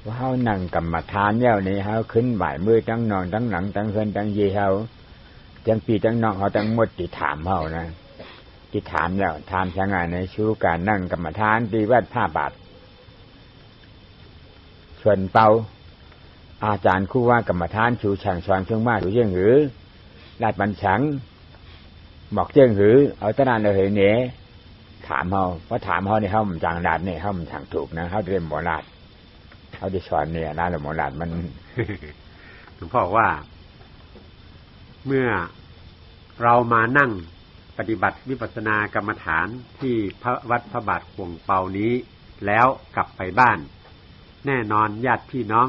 ว่าเฮานั่งกรรมฐานแล้วนี่เฮาขึ้นบ่ายมือตั้งนอนตั้งหลังตั้งเฮือนตั้งยีเฮาจังปีตั้งนอกเฮาตั้งหมดที่ถามเฮานะที่ถามแล้วถามจังไงในชูการนั่งกรรมฐานที่วัดผ้าบาทส่วนเปาอาจารย์ครูว่ากรรมฐานชูช่างสอนเชิงมาถูเจิงหือลาดบัญชังบอกเจิงหือเอาตะนานเลยเหนี่ถามเฮาเพราะถามเฮานี่เฮามันจังลาดนี่เฮามันทางถูกนะเฮาเรียนหมอลาดเฮาได้สอนเนี่ยนะหมอลาดมันหลวงพ่อว่าเมื่อเรามานั่งปฏิบัติวิปัสสนากรรมฐานที่วัดพระบาทขวงเปานี้แล้วกลับไปบ้านแน่นอนญาติพี่น้อง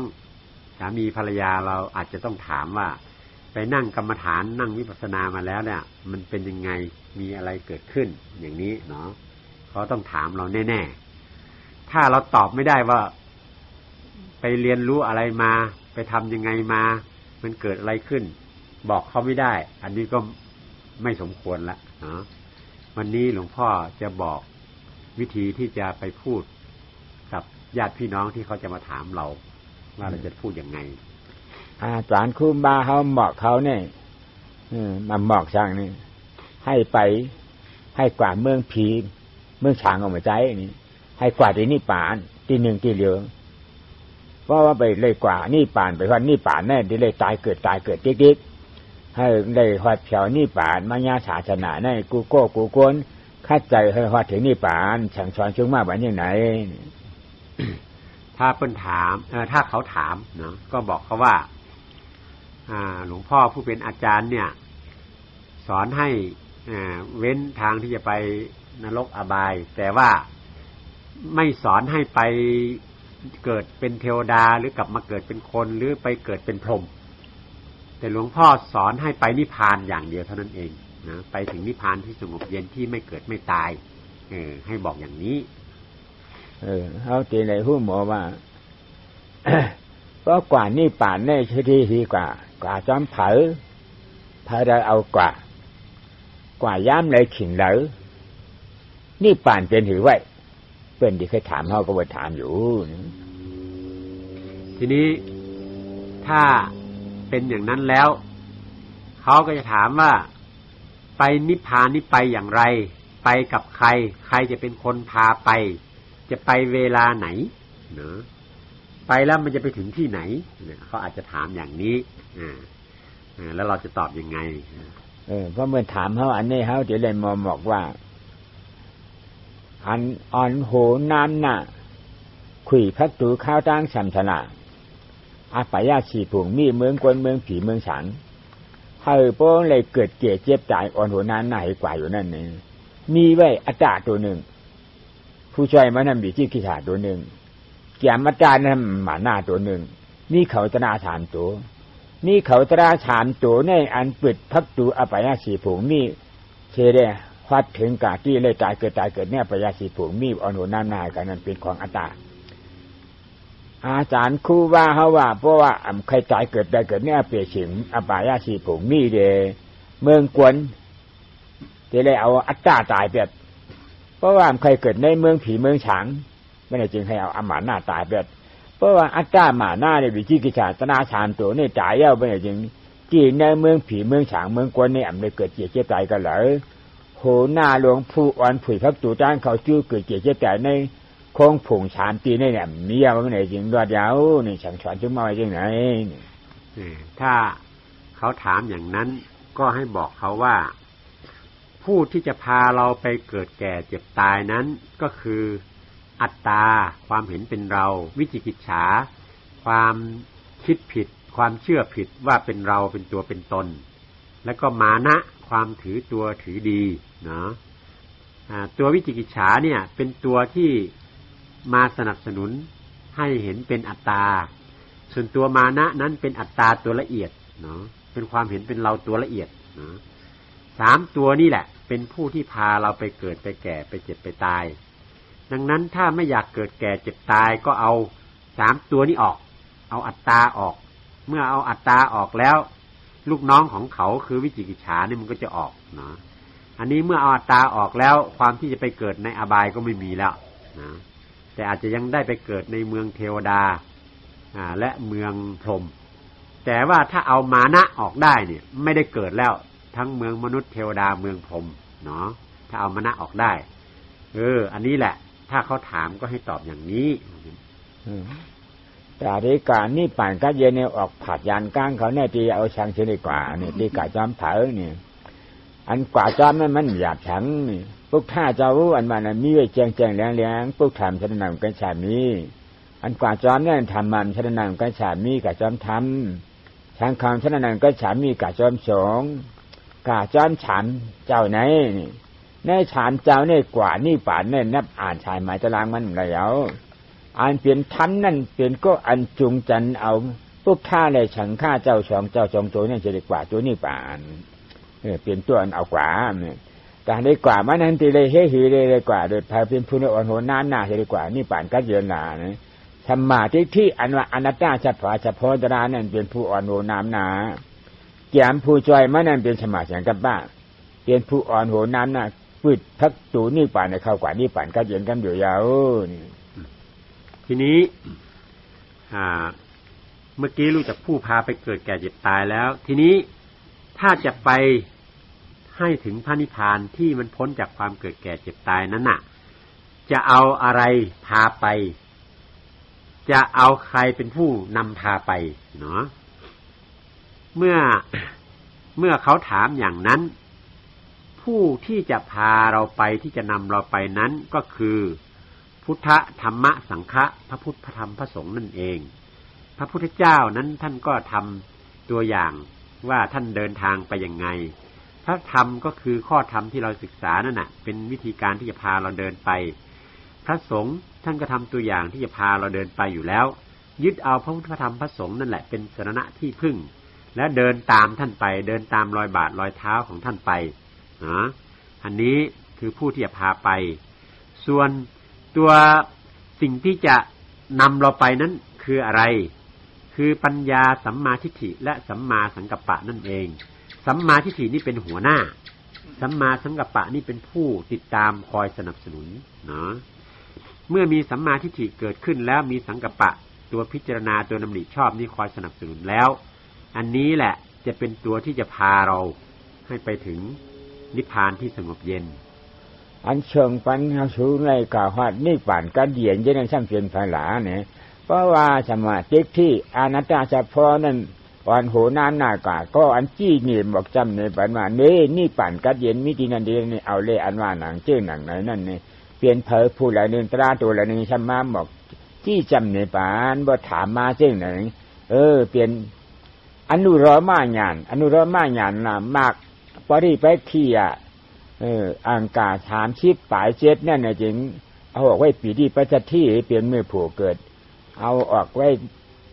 สามีภรรยาเราอาจจะต้องถามว่าไปนั่งกรรมฐานนั่งวิปัสสนามาแล้วเนี่ยมันเป็นยังไงมีอะไรเกิดขึ้นอย่างนี้เนาะเขาต้องถามเราแน่ๆถ้าเราตอบไม่ได้ว่าไปเรียนรู้อะไรมาไปทำยังไงมามันเกิดอะไรขึ้นบอกเขาไม่ได้อันนี้ก็ไม่สมควรละเนาะวันนี้หลวงพ่อจะบอกวิธีที่จะไปพูดกับญาติพี่น้องที่เขาจะมาถามเราว่าเราจะพูดยังไงอาจารย์ครูบาเขาบอกเขาเนี่ยมาบอกช่างนี่ให้ไปให้กว่าเมืองผีเมืองฉางออกมาใจนี่ให้กว่าที่นี่ป่านที่หนึ่งที่เหลือเพราะว่าไปเลยกว่านี่ป่านไปว่านี่ป่านแน่ที่เลยตายเกิดติ๊กๆให้ได้หอดแถวนี่ป่านมาญาศาสนาแน่กูโก้กูโกนคัดใจให้หอดถึงนี่ป่านช่างสอนช่วงมาแบบยังไงถ้าเพิ่นถามถ้าเขาถามเนาะก็บอกเขาว่าหลวงพ่อผู้เป็นอาจารย์เนี่ยสอนให้เว้นทางที่จะไปนรกอบายแต่ว่าไม่สอนให้ไปเกิดเป็นเทวดาหรือกลับมาเกิดเป็นคนหรือไปเกิดเป็นพรหมแต่หลวงพ่อสอนให้ไปนิพพานอย่างเดียวเท่านั้นเองนะไปถึงนิพพานที่สงบเย็นที่ไม่เกิดไม่ตายให้บอกอย่างนี้เขาตีในหู้หมอว่าเพราะกว่านี่ป่านแน่ชื่อที่กว่าจอมเผาได้เอากว่าย้ำเลยขิงเหลอนี่ป่านเป็นถือไว้เป็นที่เคยถามเขาก็ว่าถามอยู่ทีนี้ถ้าเป็นอย่างนั้นแล้วเขาก็จะถามว่าไปนิพพานนี่ไปอย่างไรไปกับใครใครจะเป็นคนพาไปจะไปเวลาไหนเนาะไปแล้วมันจะไปถึงที่ไหนเขาอาจจะถามอย่างนี้แล้วเราจะตอบยังไงเพราะเมื่อถามเขาอันนี้เขาจะเลยมองบอกว่าอันอ่อนโหน้ำหน้าขุยพักตูข้าวตั้งสัมชนะอาปายาสีผงมีเมืองกวนเมืองผีเมืองฉันเฮอโป้งเลยเกิดเกลียดเจ็บใจอ่อนโหน้ำหน้าให้กว่าอยู่นั่นเองมีไว้อาจารย์ตัวหนึ่งผู้ช่วยมันนั่นมีที่ขีขาตัวหนึ่งแกมอาจารย์นั่นหมาหน้าตัวหนึ่งนี่เขาตราถามตัวนี่เขาตราถามตัวในอันปิดพักตูอาปายาสีผงมีเชเดวัดถึงกาที่เลยตายเกิดเนี่ยปยาสีผงมีอ่อนโหน้ำหน้ากันนั่นเป็นของอาตาอาจารย์ครูว่าเขาว่าเพราะว่าใครตายเกิดเนี่ยเปรียบฉิมอาปายาสีผงมีเดเมืองกวนจะเลยเอาอัตตาตายแบบเพราะว่าใครเกิดในเมืองผีเมืองฉางไม่ได้จึงให้เอาอาหมาหน้าตายแบบเพราะว่าอัตตาหมาหน้าเนี่ยวิจิกิจฉาตนาชานตัวเนี่ยจ่ายเอาไม่ได้จึงกี่ในเมืองผีเมืองฉางเมืองกวนเนี่ยไม่เกิดเจ็บตายกันเลยโหหน้าหลวงผู้อ่อนผุยพักตูจ้างเขาจื้อเกิดเจ็บแต่ในโค้งผงชานตีนี่เนี่ยมีอะไรไม่ได้จึงรอดยาวนี่ช่างสอนจึงมาไว้ยังไงถ้าเขาถามอย่างนั้นก็ให้บอกเขาว่าผู้ที่จะพาเราไปเกิดแก่เจ็บตายนั้นก็คืออัตตาความเห็นเป็นเราวิจิกิจฉาความคิดผิดความเชื่อผิดว่าเป็นเราเป็นตัวเป็นตนแล้วก็มานะความถือตัวถือดีเนาะตัววิจิกิจฉาเนี่ยเป็นตัวที่มาสนับสนุนให้เห็นเป็นอัตตาส่วนตัวมานะนั้นเป็นอัตตาตัวละเอียดเนาะเป็นความเห็นเป็นเราตัวละเอียดเนาะ3ตัวนี่แหละเป็นผู้ที่พาเราไปเกิดไปแก่ไปเจ็บไปตายดังนั้นถ้าไม่อยากเกิดแก่เจ็บตายก็เอา3ตัวนี้ออกเอาอัตตาออกเมื่อเอาอัตตาออกแล้วลูกน้องของเขาคือวิจิกิจฉาเนี่ยมันก็จะออกเนาะอันนี้เมื่อเอาอัตตาออกแล้วความที่จะไปเกิดในอบายก็ไม่มีแล้วนะแต่อาจจะยังได้ไปเกิดในเมืองเทวดา และเมืองพรหมแต่ว่าถ้าเอามานะออกได้เนี่ยไม่ได้เกิดแล้วทั้งเมืองมนุษย์เทวดาเมืองพรหมเนาะถ้าเอามานะออกได้อันนี้แหละถ้าเขาถามก็ให้ตอบอย่างนี้แต่ดีการนี่ป่านก็เย็นเนี่ยออกผัดยานก้างเขาเนี่ยที่เอาช่างเฉยกว่าเนี่ยดีกาจอมเถอเนี่ยอันกว่าจอมมันหยาบฉังนี่พวกท่าเจ้าอันมันมีไว้แจ้งแจ้งแรงแรงพวกทำชนะนำกันชามีอันกว่าจอมเนี่ยทำมันชนะนำกันชามีกับจอมทำช่างคำชนะนำกันชามีกับจอมสงกาจอมฉันเจ้าไหนในฉันเจ้าเนี่ยกว่านี่ป่านเนี่ยนับอ่านชายหมายตารางมันแล้วอันเปลี่ยนทันนั่นเปลี่ยนก็อันจุงจันเอาพวกท่าเลยฉันข้าเจ้าสองตัวเนี่ยจะดีกว่าตัวนี่ป่านเปลี่ยนตัวอันเอากว่าเนี่ยแต่ได้กว่ามันนั่นทีเลยเฮ้ยหือเลยกว่าโดยพาเป็นผู้นอ่อนโหน้าจะดีกว่านี่ป่านก็เยือนหนาเนี่ยธรรมะที่อันว่าอนัตตาเฉพาะตรานั่นเป็นผู้อ่อนโหน้ำหนาแก้มผู้จอยมันนั่นเป็นสมาธิกับบ้าเป็นผู้อ่อนโหน้ำหนาปืดทักตูนี่ป่านในเข้ากว่านี่ป่านก็เยือนกันอยู่ยาวทีนี้เมื่อกี้รู้จักผู้พาไปเกิดแก่เจ็บตายแล้วทีนี้ถ้าจะไปให้ถึงพระนิพพานที่มันพ้นจากความเกิดแก่เจ็บตายนั้นน่ะจะเอาอะไรพาไปจะเอาใครเป็นผู้นำพาไปเนาะเมื่อเขาถามอย่างนั้นผู้ที่จะพาเราไปที่จะนำเราไปนั้นก็คือพุทธธรรมสังฆะพระพุทธพระธรรมพระสงฆ์นั่นเองพระพุทธเจ้านั้นท่านก็ทำตัวอย่างว่าท่านเดินทางไปยังไงพระธรรมก็คือข้อธรรมที่เราศึกษานั่นน่ะเป็นวิธีการที่จะพาเราเดินไปพระสงฆ์ท่านก็ทำตัวอย่างที่จะพาเราเดินไปอยู่แล้วยึดเอาพระพุทธธรรมพระสงฆ์นั่นแหละเป็นสรณะที่พึ่งและเดินตามท่านไปเดินตามรอยบาทรอยเท้าของท่านไปอันนี้คือผู้ที่จะพาไปส่วนตัวสิ่งที่จะนำเราไปนั้นคืออะไรคือปัญญาสัมมาทิฏฐิและสัมมาสังกัปปะนั่นเองสัมมาทิฏฐินี่เป็นหัวหน้าสัมมาสังกัปปะนี่เป็นผู้ติดตามคอยสนับสนุนเนาะเมื่อมีสัมมาทิฏฐิเกิดขึ้นแล้วมีสังกัปปะตัวพิจารณาตัวดำริชอบนี่คอยสนับสนุนแล้วอันนี้แหละจะเป็นตัวที่จะพาเราให้ไปถึงนิพพานที่สงบเย็นอันเชิงปัญญาสูงในกาหัดนี่ป่านกันเดียนจะได้ช่างเพียนภายหลาเนี่ยเพราะว่าสมาธิที่อนัตตาเฉพาะนั่นอ่อนโหน้ำหน้ากาก็อันจี้นี่บอกจำในปัญญานี่ป่านกันเดียนมิตินันเดียนี่เอาเลยอันว่าหนังเจ้าหนังไหนนั่นเนี่ยเปลี่ยนเผยผู้ละหนึ่งตราตัวละหนึ่งชัมมาบอกจี้จำในป่านบ่ถามมาเจ้าไหนเปลี่ยนอนุรมาญาณน่ะมากปริไปเที่ยอังกาถามชิบปลายเจ็ดนั่นน่ะจริงเอาออกไว้ปีที่ปัจจัยที่เปลี่ยนมือผู้เกิดเอาออกไว้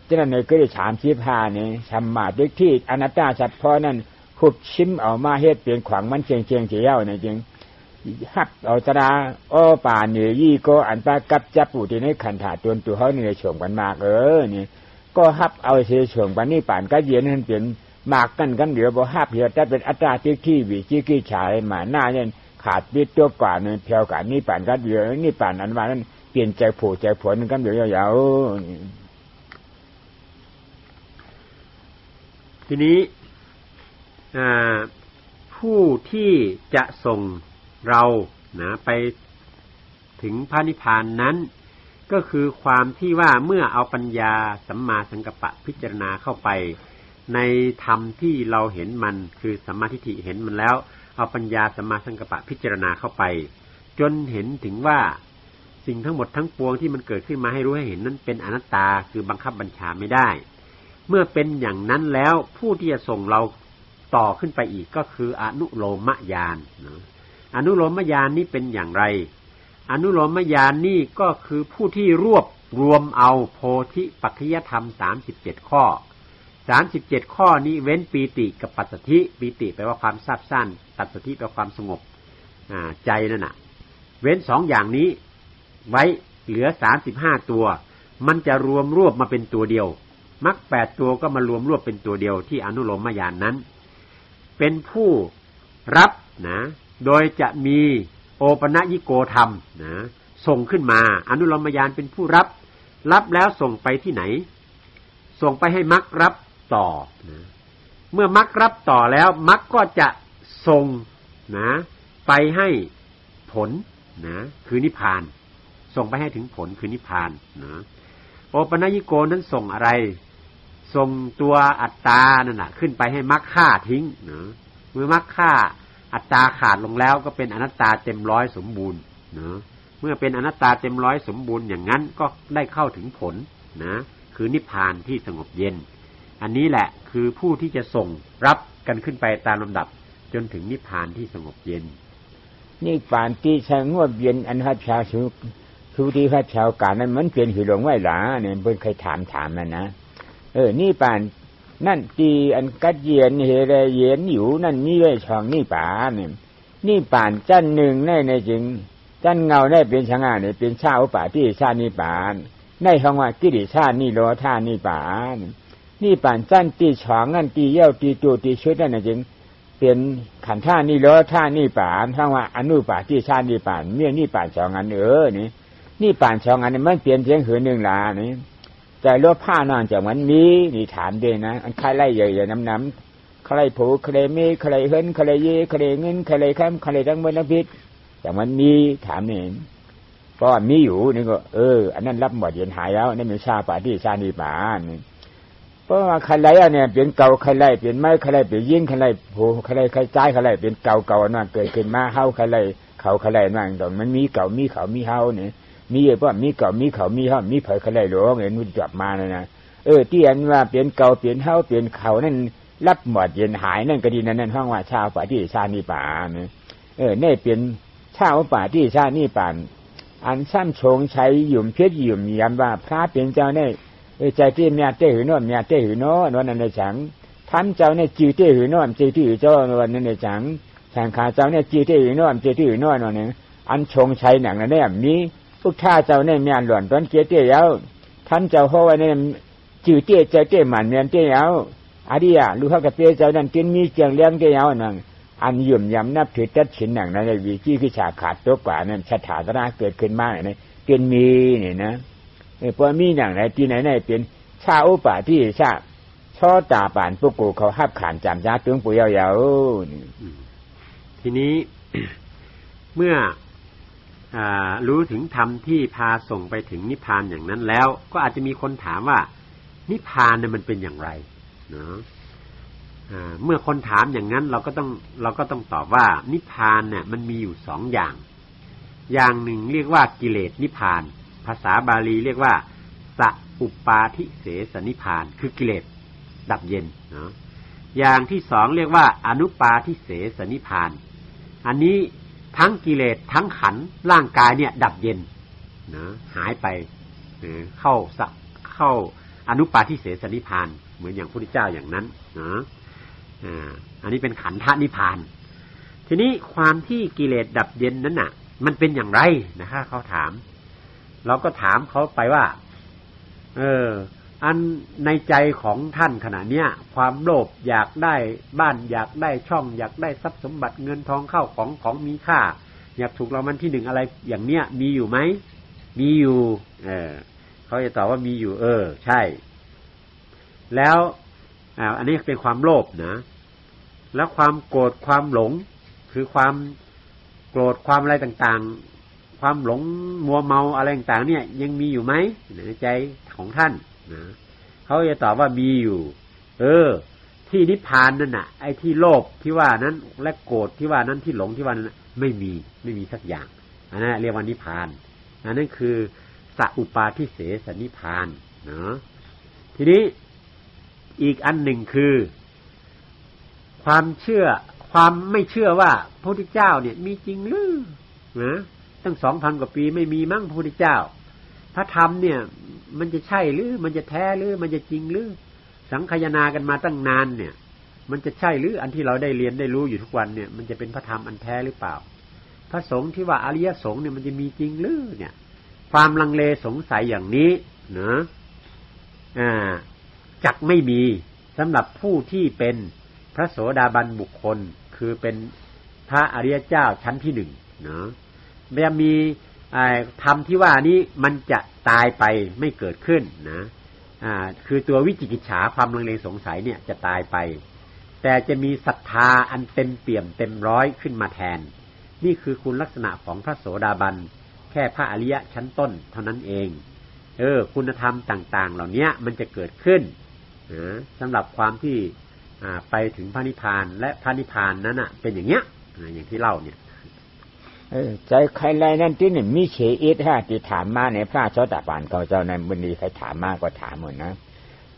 ฉะนั้นเนี่ยก็ได้ถามชิบหานี่ธรรมะด้วยที่อนัตตาสัตว์พอนั่นขุดชิมเอามาเฮ็ดเปลี่ยนขวางมันเชียงเที่ยวน่ะจริงฮับเอาตราป่าเหนือยี่ก็อันปากับจับผู้ที่ในขันธาตัวเฮานี่ช่วงกันมากนี่ก็ฮับเอาเสียช่วงปันนี้ป่านก็เย็นนั่นเปลี่ยนมากกันเดี๋ยวบ่ฮับเหี่ยวแต่เป็นอัตราที่วิจิกิจฉายมาหน้าเนี่ยขาดปิดตัวกว่าเนี่ยเพียวกันนี่ป่านก็เดี๋ยวนี่ป่านอันว่านั้นเปลี่ยนใจผู้ใจผลกันเดี๋ยวยาวๆทีนี้ผู้ที่จะส่งเราไปถึงพระนิพพานนั้นก็คือความที่ว่าเมื่อเอาปัญญาสัมมาสังกัปปะพิจารณาเข้าไปในธรรมที่เราเห็นมันคือสัมมาทิฏฐิเห็นมันแล้วเอาปัญญาสัมมาสังกัปปะพิจารณาเข้าไปจนเห็นถึงว่าสิ่งทั้งหมดทั้งปวงที่มันเกิดขึ้นมาให้รู้ให้เห็นนั้นเป็นอนัตตาคือบังคับบัญชาไม่ได้เมื่อเป็นอย่างนั้นแล้วผู้ที่จะส่งเราต่อขึ้นไปอีกก็คืออนุโลมญาณอนุโลมญาณนี้เป็นอย่างไรอนุโลมญาณนี่ก็คือผู้ที่รวบรวมเอาโพธิปัจจยธรรม37ข้อ37ข้อนี้เว้นปีติกับปัสสัทธิปีติแปลว่าความซาบซ่านปัสสัทธิแปลว่าความสงบใจนั่นน่ะเว้น2อย่างนี้ไว้เหลือ35ตัวมันจะรวบมาเป็นตัวเดียวมรรค8ตัวก็มารวมเป็นตัวเดียวที่อนุโลมญาณนั้นเป็นผู้รับโดยจะมีโอปนยิโกธรรมส่งขึ้นมาอนุโลมญาณเป็นผู้รับแล้วส่งไปที่ไหน ส่งไปให้มรรครับต่อนะเมื่อมรรครับต่อแล้วมรรคก็จะส่งนะไปให้ผลนะคือนิพพานส่งไปให้ถึงผลคือนิพพานนะโอปัญญิโกนั้นส่งอะไรส่งตัวอัตตานั่นน่ะขึ้นไปให้มรรคฆ่าทิ้งนะเมื่อมรรคฆ่าอัตตาขาดลงแล้วก็เป็นอนัตตาเต็มร้อยสมบูรณ์นะเมื่อเป็นอนัตตาเต็มร้อยสมบูรณ์อย่างนั้นก็ได้เข้าถึงผลนะคือนิพพานที่สงบเย็นอันนี้แหละคือผู้ที่จะส่งรับกันขึ้นไปตามลำดับจนถึงนิพพานที่สงบเย็นนิพพานที่สงบเย็นอันพระชาวสุที่พระชาวกาลนั้นมันเป็นหิหลงไว้หลาเนี่ยเพิ่นเคยถามมันนะนิพพานนั่นตีอันกัดเย็นเฮเรเย็นอยู่นั่นมีไว้ช่องนิพพานเนี่ยนิพพานจันหนึ่งในจริงจันเงาได้เป็นช่างาเนี่ยเป็นชาอุปาทิชานิพพานในห้องว่ากิริชานิโรธานิพพานนิพพานจันตีช่องนั่นตีเย้าตีจูตีชุดนั่นจริงเป็นขันธ์ท่านิโรธานิพพานห้องว่าอนุปาทิชานิพพานเมื่อนิพพานสองอันนี่นิพพานสองอันนี้มันเปลี่ยนเพียงหือหนึ่งลานี่ใจลบผ้านอนจากมันมีนี่ถามด้วยนะอันใครไล่ใหญ่ๆน้ำๆใครผูกใครมีใครเฮินใครเย่ใครเงินใครค้ำใครทั้งเมื่อน้ำพิษจากมันมีถามนี่เพราะมีอยู่นี่ก็อันนั้นรับหมดเย็นหายแล้วนั่นเป็นชาปาที่ชานิบานเพราะว่าใครไล่เนี่ยเปลี่ยนเก่าใครไล่เปลี่ยนไม้ใครไล่เปลี่ยนยิ่งใครไล่ผูกใครไล่ใครใจใครไล่เปลี่ยนเก่านั่นเกิดขึ้นมาเฮาใครไล่เขาใครไล่นั่นตอนมันมีเก่ามีเขามีเฮาเนี่ยมีเพราะมีเก่ามีเขามีเฮามีเผยใครไล่หลวงเห็นมันจับมาเลยนะที่อันว่าเปลี่ยนเก่าเปลี่ยนเฮาเปลี่ยนเขานั่นรับหมดเย็นหายนั่นก็ดีนั่นห้องว่าชาวป่าที่ชานิบานเนี่ยเปลี่ยนชาวป่าที่ชานิบานอันซ้ำชงใช้หยุ่มเพชรหยุ่มย้ำว่าพระเป็นเจ้าเนี่ยใจที่เมียเต้หือนวลเมียเต้หือนวลวันนั้นในฉังทำเจ้าเนี่ยจีเต้หือนวลจีที่หือเจ้าวันนั้นในฉังฉังขาเจ้าเนี่ยจีเต้หือนวลจีที่หือนวลวันนี้อันชงใช้หนังนั่นเนี่ยมีพวกท่าเจ้าเนี่ยเมียหล่อนตอนเกี้ยเตี้ยเย้าท่านเจ้าเพราะว่าเนี่ยจืดเตี้ยใจเตี้ยหมันเมียเตี้ยเย้าอาดิยะลูกเขากับเตี้ยเจ้านั่นกินมีเจียงเลี้ยงเตี้ยเย้านั่งอันยุ่มยำนับถือตัดฉินหนังนั่นเลยวิจิคือฉากขาดตัวกว่านั่นชะถาตระเกิดขึ้นมากเนี่ยกินมีเนี่ยนะพอมีหนังไหนที่ไหนเป็นชาอุปาที่ชาช่อตาป่านพวกกูเขาหับขานจำจ้าตึงปุ๋ยยาวทีนี้ เมื่อรู้ถึงธรรมที่พาส่งไปถึงนิพพานอย่างนั้นแล้วก็อาจจะมีคนถามว่านิพพานเนี่ยมันเป็นอย่างไรเนาะเมื่อคนถามอย่างนั้นเราก็ต้องตอบว่านิพพานเนี่ยมันมีอยู่สองอย่างหนึ่งเรียกว่ากิเลสนิพพานภาษาบาลีเรียกว่าสัอุปาทิเสสนิพพานคือกิเลสดับเย็นเนาะอย่างที่สองเรียกว่าอนุปาทิเสสนิพพานอันนี้ทั้งกิเลสทั้งขันธ์ร่างกายเนี่ยดับเย็นนะหายไปเข้าอนุปาทิเสสนิพพานเหมือนอย่างพระพุทธเจ้าอย่างนั้นนะอันนี้เป็นขันธนิพพานทีนี้ความที่กิเลสดับเย็นนั้นน่ะมันเป็นอย่างไรนะคะเขาถามเราก็ถามเขาไปว่าอันในใจของท่านขณะเนี้ยความโลภอยากได้บ้านอยากได้ช่องอยากได้ทรัพย์สมบัติเงินทองเข้าของมีค่าอยากถูกรางวัลที่หนึ่งอะไรอย่างเนี้ยมีอยู่ไหมมีอยู่เขาจะตอบว่ามีอยู่ใช่แล้วอันนี้เป็นความโลภนะแล้วความโกรธความหลงคือความโกรธความอะไรต่างๆความหลงมัวเมาอะไรต่างๆเนี่ยยังมีอยู่ไหมในใจของท่านนะเขาจะตอบว่ามีอยู่ที่นิพพานนั่นน่ะไอ้ที่โลภที่ว่านั้นและโกรธที่ว่านั้นที่หลงที่ว่านั้นไม่มีสักอย่างอันนั้นเรียกว่านิพพานอันนั้นคือสัอุปาทิเสสนิพพานเนาะทีนี้อีกอันหนึ่งคือความเชื่อความไม่เชื่อว่าพระพุทธเจ้าเนี่ยมีจริงหรือนะตั้ง 2,000 กว่าปีไม่มีมั้งพระพุทธเจ้าพระธรรมเนี่ยมันจะใช่หรือมันจะแท้หรือมันจะจริงหรือสังคายนากันมาตั้งนานเนี่ยมันจะใช่หรืออันที่เราได้เรียนได้รู้อยู่ทุกวันเนี่ยมันจะเป็นพระธรรมอันแท้หรือเปล่าพระสงฆ์ที่ว่าอริยสงฆ์เนี่ยมันจะมีจริงหรือเนี่ยความลังเลสงสัยอย่างนี้นะจักไม่มีสำหรับผู้ที่เป็นพระโสดาบันบุคคลคือเป็นพระอริยเจ้าชั้นที่หนึ่งเนาะจะมีธรรมที่ว่านี้มันจะตายไปไม่เกิดขึ้นนะ คือตัววิจิกิจฉาความลังเลสงสัยเนี่ยจะตายไปแต่จะมีศรัทธาอันเต็มเปี่ยมเต็มร้อยขึ้นมาแทนนี่คือคุณลักษณะของพระโสดาบันแค่พระอริยะชั้นต้นเท่านั้นเองคุณธรรมต่างๆเหล่านี้มันจะเกิดขึ้นสำหรับความที่ไปถึงพระนิพพานและพระนิพพานนั้นเป็นอย่างเงี้ยอย่างที่เล่าเนี่ยใจใครไรนั่นที่หนึ่งมีเฉอิทฮะที่ถามมาในพระโสดาบันเขาเจ้าในบุญดีใครถามมากก็ถามหมดนะ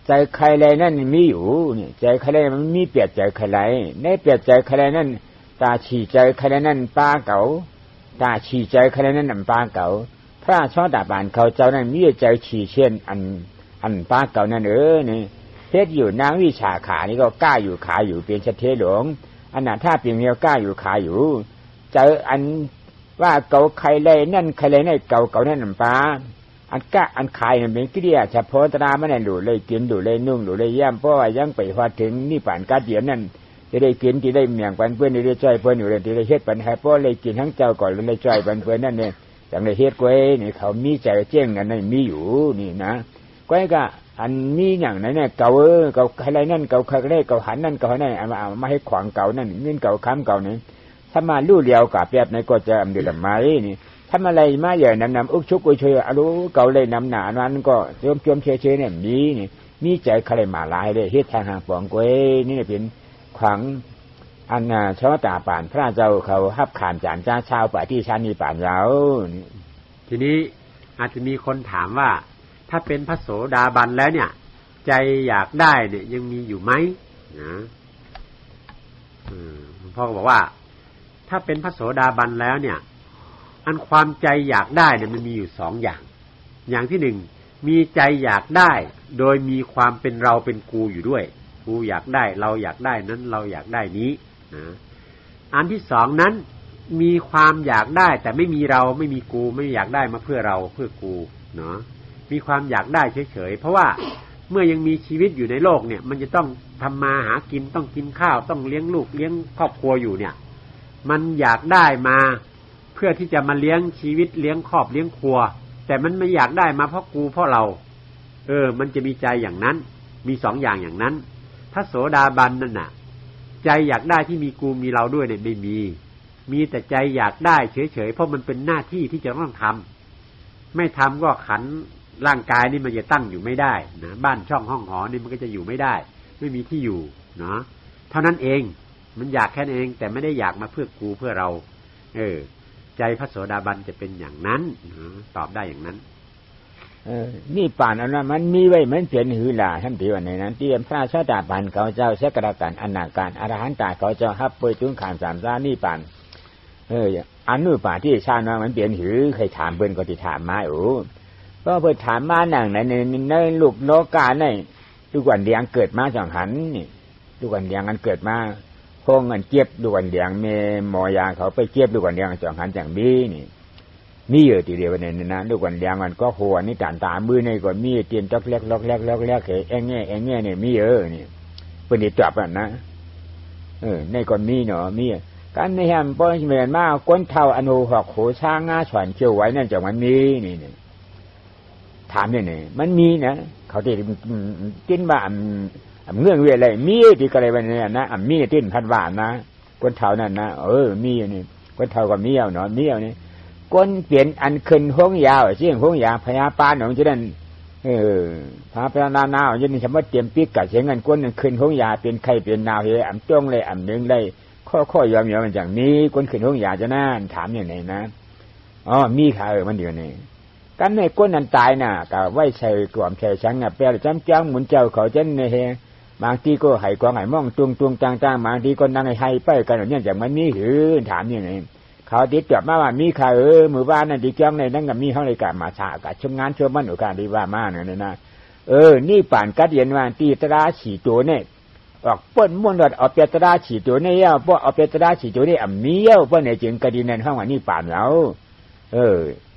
ใจใครไรนั่นมีอยู่นี่ใจใครไรมันมีเปรียบใจใครไรในเปรียบใจใครไรนั่นตาฉี่ใจใครไรนั่นปลาเก๋าตาฉี่ใจใครไรนั่นปลาเก๋าพระโสดาบันเขาเจ้านั้นมีใจฉี่เช่นอันปลาเก๋านั่นนี่เทศอยู่นางวิชาขานี่ก็กล้าอยู่ขาอยู่เป็นเทหลวงอันน่ะถ้าเพียงเดียวกล้าอยู่ขาอยู่เจออันว่าเก่าใครเลยนั่นใครเลยนั่นเก่านั่นปลาอันกะอันขายนั่นเป็นกิริยาเฉพาะตราไม่ได้ดูเลยกินดูเลยนุ่งดูเลยย่ำเพราะว่ายังไปพอถึงนี่ป่านกาเดียนนั่นจะได้กินที่ได้เมียงปันเพื่อนได้จ่อยเพื่อนอยู่เลยที่ได้เฮ็ดปันให้เพราะเลยกินทั้งเจ้าก่อนเลยจ่อยปันเพื่อนนั่นเนี่ยจังได้เฮ็ดก้อยนี่เขามีใจเจ้งกันนั่นมีอยู่นี่นะก้อยก็อันมีอย่างนั้นเนี่ยเก่าใครนั่นเก่าใครเลยเก่าหันนั่นเก่านั่นเอามาให้ขวางเก่านั่นเงินเก่าค้ำเก่านี่ถ้ามาลู่เลียวกับแบบไหนก็จะอำเดือดไม้นี่ถ้ามาอะไรมาใหญ่นำอุกชุกอุยช่วยอรู้เก่าเลยนำหนานั้นก็จมเชยเนี่ยมีใจใครมาลายเลยเฮ็ดทางหางปองก้อยนี่เป็นขวางอันชาวตาป่านพระเจ้าเขาฮับขานจานจ้าชาวป่าที่ชานีป่านเราทีนี้อาจจะมีคนถามว่าถ้าเป็นพระโสดาบันแล้วเนี่ยใจอยากได้เนี่ยยังมีอยู่ไหมนะหลวงพ่อก็บอกว่าถ้าเป็นพระโสดาบันแล้วเนี่ยอันความใจอยากได้เนี่ยมันมีอยู่2อย่างอย่างที่1มีใจอยากได้โดยมีความเป็นเราเป็นกูอยู่ด้วยกูอยากได้เราอยากได้นั้นเราอยากได้นี้นะอันที่2นั้นมีความอยากได้แต่ไม่มีเราไม่มีกูไม่อยากได้มาเพื่อเราเพื่อกูเนาะมีความอยากได้เฉยๆเพราะว่าเมื่อยังมีชีวิตอยู่ในโลกเนี่ยมันจะต้องทำมาหากินต้องกินข้าวต้องเลี้ยงลูกเลี้ยงครอบครัวอยู่เนี่ยมันอยากได้มาเพื่อที่จะมาเลี้ยงชีวิตเลี้ยงครอบเลี้ยงครัวแต่มันไม่อยากได้มาเพราะกูเพราะเรามันจะมีใจอย่างนั้นมี2อย่างอย่างนั้นพระโสดาบันนั่นน่ะใจอยากได้ที่มีกูมีเราด้วยเนี่ยไม่มีแต่ใจอยากได้เฉยๆเพราะมันเป็นหน้าที่ที่จะต้องทำไม่ทำก็ขันร่างกายนี่มันจะตั้งอยู่ไม่ได้นะบ้านช่องห้องหอนี่มันก็จะอยู่ไม่ได้ไม่มีที่อยู่เนาะเท่านั้นเองมันอยากแค่นั้นเองแต่ไม่ได้อยากมาเพื่อกูเพื่อเราใจพระโสดาบันจะเป็นอย่างนั้นตอบได้อย่างนั้นนี่ป่านอันนั้นมันมีไว้มันเปลี่ยนหือหล่าท่านที่ว่าในนั้นที่พระโสดาบันเขาเจ้าเสกระกันอนาการอรหันตาเขาเจ้าฮับไปถึงขันสามซ่านี่ป่านอันนู้นป่านที่ชาตินั้นมันเปลี่ยนหือเคยถามเพิ่นก็ที่ถามมาก็เพิ่นถามมาหนังในลูกโนกาในทุกวันเดียงเกิดมาจังหันนี่ทุกวันเดียงกันเกิดมาพงเงินเจี๊ยบดูวันเดียงเมหมอยาเขาไปเจี๊ยบดูวันเดียงจังหันจังบีนี่มีเยอะทีเดียวเนี่ยนะดูวันเดียงมันก็หัวนี่ตามือในก่อนมีเตียนจอกเล็กล็อกเล็กล็อกเล็กเอ็งแง่เนี่ยมีเยอะนี่เป็นดิจับอ่ะนะในก่อนมีเนาะมีกันในแฮมป้อนเหมือนมาก้นเท่าอนุหอกโขช้างงาฉวนเขียวไว้นั่นจังมันมีนี่ถามเนี่ยมันมีนะเขาที่กินบ้าเงื่อนเวอะไรมีที่กระไรวันนี้นะมีติ้นพันบาทนะก้นเท่านั่นนะมีนี่ก้นเท่ากับมีเอาเนาะมีเอานี่ก้นเปลี่ยนอันขึ้นห้องยาวเชี่ยงห้องยาวพญาปานของจะนั่นพระพญานาของจะนี่สมมติเตรียมปีกกัดเสียงเงินก้นขึ้นห้องยาเป็นไข่เป็นนาวเฮจ้องเลยหนึ่งเลยข้อยอมมันอย่างนี้ก้นขึ้นห้องยาจะนั่นถามอย่างไหนนะมีค่ะมันเดียวนี่กันในก้นนั้นตายน่ะก็ไว้ใช้กล่อมใช้ชังแปลจำจ้างหมุนเจ้าเขาเจนในเฮบางทีก็ให้กองให้มองตุงต่างๆบางทีก็นั่งให้ไปกันอย่างอย่างมันนี่หือถามอย่างไหนเขาติดจับมาว่ามีค่ะมือบ้านนั่นติดจ้องในนั่งกับมีเขาเลยการมาฉากกับช่วงงานช่วงมันโอกาสดีว่ามาเนี่ยนะนี่ป่านกัดเย็นว่าตีตราฉี่ตัวเนี่ยออกป้นม้วนดอดเอาเปตราฉี่ตัวเนี่ยย่าป้นเอาเปตราฉี่ตัวเนี่ยมีเย้าป้นในจึงกระดินนั่นห้องว่านี่ป่านเรา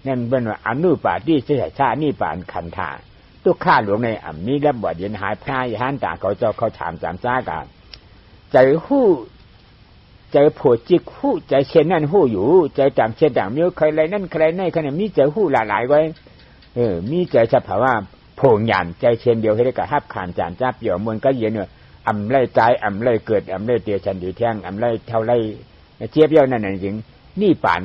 นั่นเป็นว่าอนุปาทิเสชานี่ป่านคันธาตุข้าหลวงในมีแล้วบวชเย็นหายพระยหันตาเขาเจ้าเขาถามสามซ่ากันใจหู้ใจโผจิกหู้ใจเช่นนั่นหู้อยู่ใจจำเช่นต่างมีใครไรนั่นใครในขณะมีใจหู้หลายไว้มีใจเฉพาะว่า โผงหยันใจเช่นเดียวให้ได้กับฮับขานจานจับเหี่ยวมวลก็เย็นเนี่ยอำไล่ใจอำไล่เกิดอำไล่เตียชันดีแท่งอำไล่เท่าไล่เจี๊ยบเยี่ยวนั่นจริงนี่ป่าน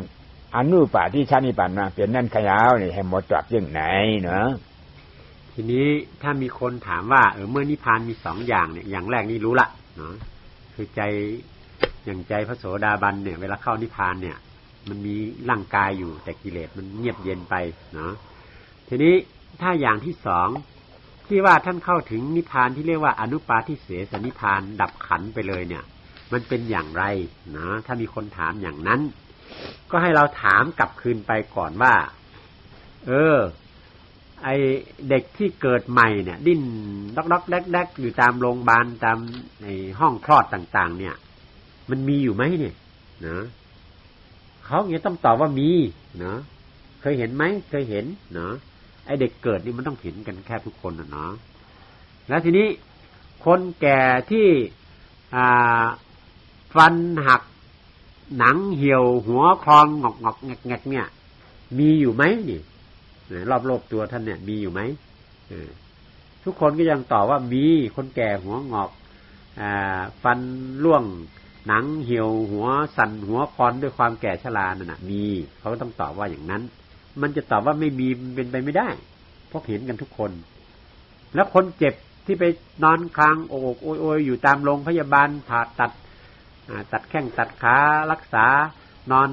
อนุปาที่ชานี่ป่านมาเป็นนั่นขยาวนี่ให้หมดจบยังไหนเนาะทีนี้ถ้ามีคนถามว่าเมื่อนิพพานมีสองอย่างเนี่ยอย่างแรกนี่รู้ละเนาะคือใจอย่างใจพระโสดาบันเนี่ยเวลาเข้านิพพานเนี่ยมันมีร่างกายอยู่แต่กิเลสมันเงียบเย็นไปเนาะทีนี้ถ้าอย่างที่สองที่ว่าท่านเข้าถึงนิพพานที่เรียกว่าอนุปาทิเสสนิพพานดับขันไปเลยเนี่ยมันเป็นอย่างไรนะถ้ามีคนถามอย่างนั้นก็ให้เราถามกลับคืนไปก่อนว่าไอเด็กที่เกิดใหม่เนี่ยดิ้นด็อกๆแดกๆอยู่ตามโรงพยาบาลตามในห้องคลอดต่างๆเนี่ยมันมีอยู่ไหมเนี่ยนะเขาเนี่ยต้องตอบว่ามีเนาะเคยเห็นไหมเคยเห็นเนาะไอเด็กเกิดนี่มันต้องเห็นกันแค่ทุกคนเนาะแล้วทีนี้คนแก่ที่ฟันหักหนังเหี่ยวหัวคลอนงอกๆแงกๆเนี่ยมีอยู่ไหมนี่รอบโลกตัวท่านเนี่ยมีอยู่ไหมทุกคนก็ยังตอบว่ามีคนแก่หัวงอกฟันร่วงหนังเหี่ยวหัวสั่นหัวคลอนด้วยความแก่ชรานั่นน่ะมีเขาก็ต้องตอบว่าอย่างนั้นมันจะตอบว่าไม่มีเป็นไปไม่ได้เพราะเห็นกันทุกคนแล้วคนเจ็บที่ไปนอนค้างโอกโอยอยู่ตามโรงพยาบาลผ่าตัดแข้งตัดขารักษานอน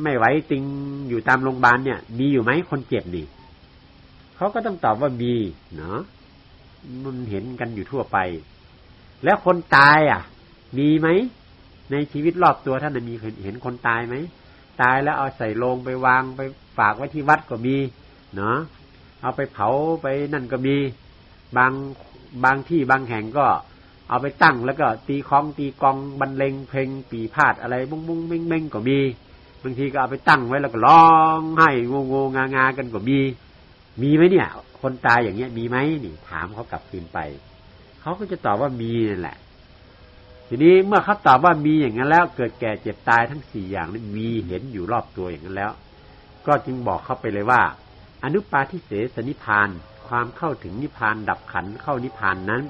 ไม่ไหวติงอยู่ตามโรงพยาบาลเนี่ยมีอยู่ไหมคนเจ็บนี่เขาก็ต้องตอบว่ามีเนาะมันเห็นกันอยู่ทั่วไปแล้วคนตายมีไหมในชีวิตรอบตัวท่านมีเห็นคนตายไหมตายแล้วเอาใส่โลงไปวางไปฝากไว้ที่วัดก็มีเนาะเอาไปเผาไปนั่นก็มีบางที่บางแห่งก็เอาไปตั้งแล้วก็ตีค้องตีกองบรรเลงเพลงปีพาดอะไรบุ้งบุ้งเม้งเม้งก็มีบางทีก็เอาไปตั้งไว้แล้วก็ร้องให้งงงากันก็มีไหมเนี่ยคนตายอย่างเงี้ยมีไหมนี่ถามเขากลับคืนไปเขาก็จะตอบว่ามีนั่นแหละทีนี้เมื่อเขาตอบว่ามีอย่างนั้นแล้วเกิดแก่เจ็บตายทั้ง4อย่างนี้มีเห็นอยู่รอบตัวอย่างนั้นแล้วก็จึงบอกเข้าไปเลยว่าอนุปาทิเสสนิพพานความเข้าถึงนิพพานดับขันเข้านิพพานนั้น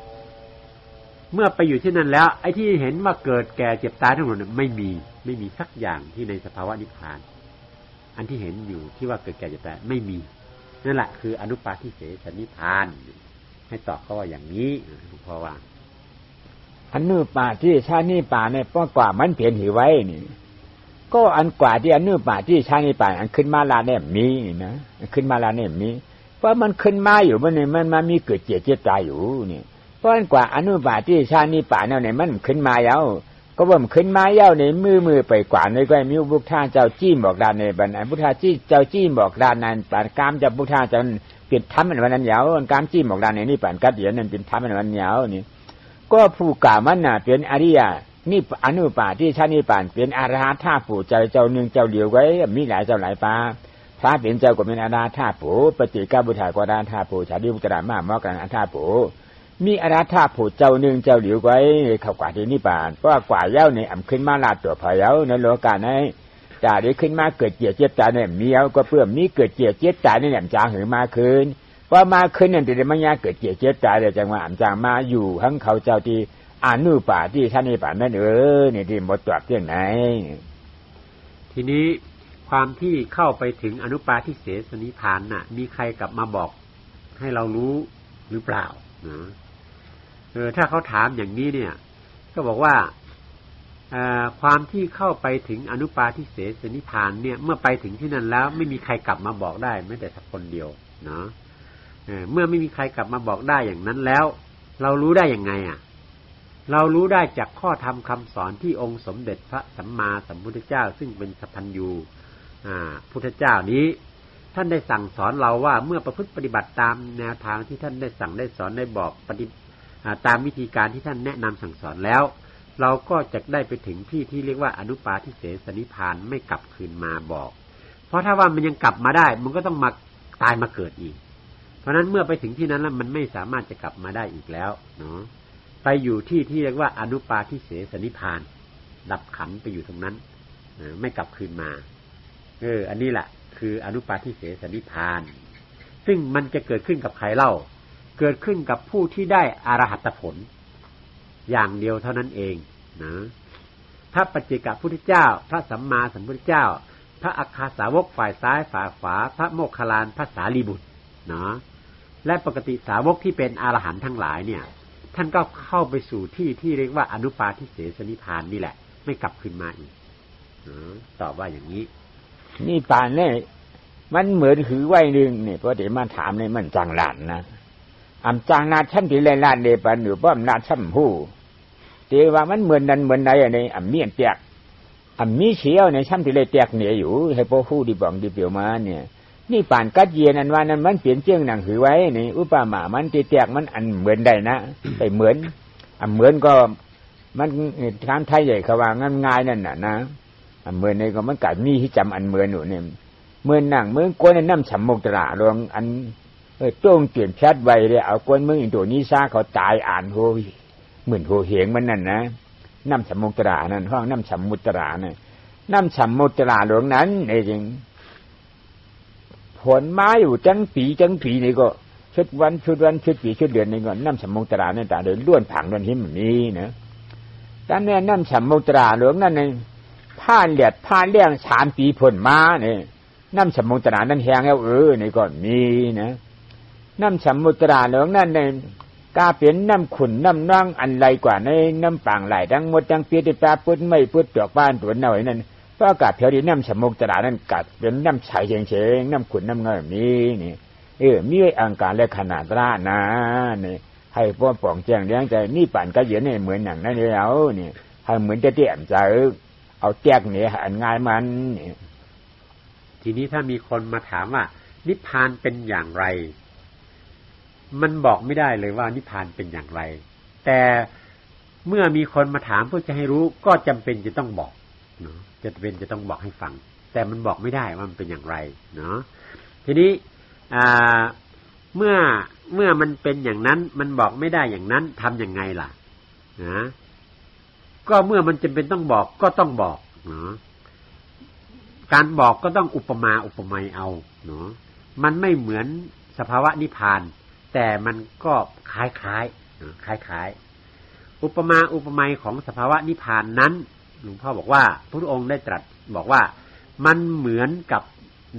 เมื่อไปอยู่ที่นั่นแล้วไอ้ที่เห็นว่าเกิดแก่เจ็บตายทั้งหมดไม่มีสักอย่างที่ในสภาวะนิพพานอันที่เห็นอยู่ที่ว่าเกิดแก่เจ็บตายไม่มีนั่นแหละคืออนุปาทิเสสนิพพานให้ตอบเขาว่าอย่างนี้เพราะว่าอนุปาทิชานิป่าเนี่ยป้อกว่ามันเพียนหิไว้นี่ก็อันกว่าที่อนุปาทิชานิป่าอันขึ้นมาลาเนี่ยมีนะขึ้นมาลาเนี่ยมีเพราะมันขึ้นมาอยู่มันมามีเกิดเจ็บเจ็บตายอยู่นี่เพราะอันกว่าอนุปาทิชานิป่าเนี่ยมันขึ้นมาแล้วก็บ่มขึ้นมาเย้าในมือไปกว่าในก็มีพุทธะเจ้าจี้บอกดานในบัดพุทธะจี้เจ้าจี้บอกดานนั้นปานกามจะพุทธะเจ้าปิดธรรมวันนั้นยาวกามจี้บอกดานในนี่ปานกัดเดียนนั้นเป็นธรรมวันยาวนี่ก็ผู้กล่าวมันน่ะเป็นอริยะนี่อนุปาทิชานิป่านเป็นอรหัตถาผู้ใจเจ้าหนึ่งเจ้าเดียวไว้มีหลายเจ้าหลายปาพระเป็นเจ้าก็เป็นอรหัตถาผู้ปฏิกาบุถากวาดาถาผู้ชาดิบุตรามามอกกันอรหัตถาผู้มีอรหัตถาผู้เจ้าหนึ่งเจ้าเดียวไว้เข้ากว่าที่นิพพานเพราะกว่าเย้าในอ่ำขึ้นมาลาตัวพอเย้าในโลกาในจะได้ขึ้นมาเกิดเจียเจ็บตายเนี่ยมีเย้าก็เพื่อมีเกิดเจียเจ็บตายในแหลมจางหือมาคืนว่ามาคืนนั่นแต่มันยาเกิดเจียเจ็บตายเลยจังว่าอ่ำจางมาอยู่ทั้งเขาเจ้าที่อนุปาทิชานิป่านนั่นนี่ที่หมดจบเที่ยงไหนทีนี้ความที่เข้าไปถึงอนุปาทิเสสนิพพานน่ะมีใครกลับมาบอกให้เรารู้หรือเปล่าถ้าเขาถามอย่างนี้เนี่ยก็บอกว่าความที่เข้าไปถึงอนุปาทิเสสนิพพานเนี่ยเมื่อไปถึงที่นั่นแล้วไม่มีใครกลับมาบอกได้แม้แต่สักคนเดียวเนาะเมื่อไม่มีใครกลับมาบอกได้อย่างนั้นแล้วเรารู้ได้ยังไงเรารู้ได้จากข้อธรรมคำสอนที่องค์สมเด็จพระสัมมาสัมพุทธเจ้าซึ่งเป็นสัพพัญญูพุทธเจ้านี้ท่านได้สั่งสอนเราว่าเมื่อประพฤติปฏิบัติตามแนวทางที่ท่านได้สั่งได้สอนได้บอกตามวิธีการที่ท่านแนะนำสั่งสอนแล้วเราก็จะได้ไปถึงที่เรียกว่าอนุปาทิเสสนิพพานไม่กลับคืนมาบอกเพราะถ้าว่ามันยังกลับมาได้มันก็ต้องมาตายมาเกิดอีกเพราะนั้นเมื่อไปถึงที่นั้นแล้วมันไม่สามารถจะกลับมาได้อีกแล้วเนาะไปอยู่ที่เรียกว่าอนุปาทิเสสนิพพานดับขันไปอยู่ตรงนั้นไม่กลับคืนมาอันนี้แหละคืออนุปาทิเสสนิพพานซึ่งมันจะเกิดขึ้นกับใครเล่า เกิดขึ้นกับผู้ที่ได้อรหัตผลอย่างเดียวเท่านั้นเองนะพระปัจเจกพุทธเจ้าพระสัมมาสัมพุทธเจ้าพระอัคคสาวกฝ่ายซ้ายฝ่ายขวาพระโมคคัลลานพระสารีบุตรเนาะและปกติสาวกที่เป็นอรหันต์ทั้งหลายเนี่ยท่านก็เข้าไปสู่ที่เรียกว่าอนุปาทิเสสนิพพานนี่แหละไม่กลับคืนมาอีกตอบว่าอย่างนี้นี่ปานเนี่ยมันเหมือนหือไว้หนึ่งเนี่ยพอเดี๋ยวมาถามเนี่ยมันจังหลานนะจังนาช่ำที่ไรลานเดปันหรือป้อมนาช่ำหูเดี๋ยวว่ามันเหมือนนั้นเหมือนไหนในเมียนแตกมีเชียวในช่ำที่ไรแตกเหนียอยู่ให้พ่อหูดีบอกดีเปียวมาเนี่ยนี่ป่านกัดเย็นอันว่านั้นมันเปลี่ยนเจียงหนังหือไว้นี่อุปมามันตีแตกมันอันเหมือนได้นะแต่เหมือนเหมือนก็มันการไทยใหญ่เขาว่าง่ายง่ายนั่นน่ะนะเหมือนในก็มันกัดมีที่จำอันเหมือนหนูเนี่ยเหมือนหนังเหมือนกวนน้ำฉ่ำมกตระรวงอันโจ้งเปลี่ยนแพทย์ไว้เลยเอากวนเมืองอินโดนีเซียเขาตายอ่านโหเหมือนโหเหงมันนั่นนะน้ำฉ่ำมกตระนั่นห้องน้ำฉ่ำมุตระเนี่ยน้ำฉ่ำมุตระหลวงนั้นเองผลไม้อยู่จังปีนี่ก็ชุดวันชุดปีชุดเดือนนี่ก็น้ำฉ่ำมุตระนั่นแต่เดินล้วนผังล้วนหิมแบบนี้นะแต่เนี่ยน้ำฉ่ำมุตระหลวงนั่นเองผ่านเลียดผ่านเลี้ยง3 ปีผลมาเนี่ยน้ำฉ่ำมุตระนั่นแห้งแล้วนี่ก็มีนะน้ำฉ่ำมุตระหลวงนั่นเองกาเป็นน้ำขุ่นน้ำน่องอันไรกว่าในน้ำป่างไหลทั้งหมดทั้งเปียติปลาพุดไม่พุดดอกบ้านตัวหน่อยนั่นเพราะอากาศเพียวดีน้ำฉ่ำมุตระนั่นกัดเป็นน้ำใสเฉยๆน้ำขุ่นน้ำง่อยนี้นี่มีอังการและขนาดระนะนี่ให้พวกป่องแจ้งเลี้ยงใจนี่ป่านก็เยอะเนี่ยเหมือนหนังนั่นแล้วนี่ให้เหมือนจะเตี้ยมใจเอาแจกเนี่ยอันง่ายมันทีนี้ถ้ามีคนมาถามว่านิพพานเป็นอย่างไรมันบอกไม่ได้เลยว่านิพพานเป็นอย่างไรแต่เมื่อมีคนมาถามเพื่อจะให้รู้ก็จำเป็นจะต้องบอกเนาะจะเป็นจะต้องบอกให้ฟังแต่มันบอกไม่ได้ว่ามันเป็นอย่างไรเนาะทีนี้เมื่อมันเป็นอย่างนั้นมันบอกไม่ได้อย่างนั้นทำยังไงล่ะนะก็เมื่อมันจำเป็นต้องบอกก็ต้องบอกเนาะการบอกก็ต้องอุปมาอุปไมยเอาเนาะมันไม่เหมือนสภาวะนิพพานแต่มันก็คล้ายอุปมาอุปไมยของสภาวะนิพพานนั้นหลวงพ่อบอกว่าพระพุทธองค์ได้ตรัสบอกว่ามันเหมือนกับ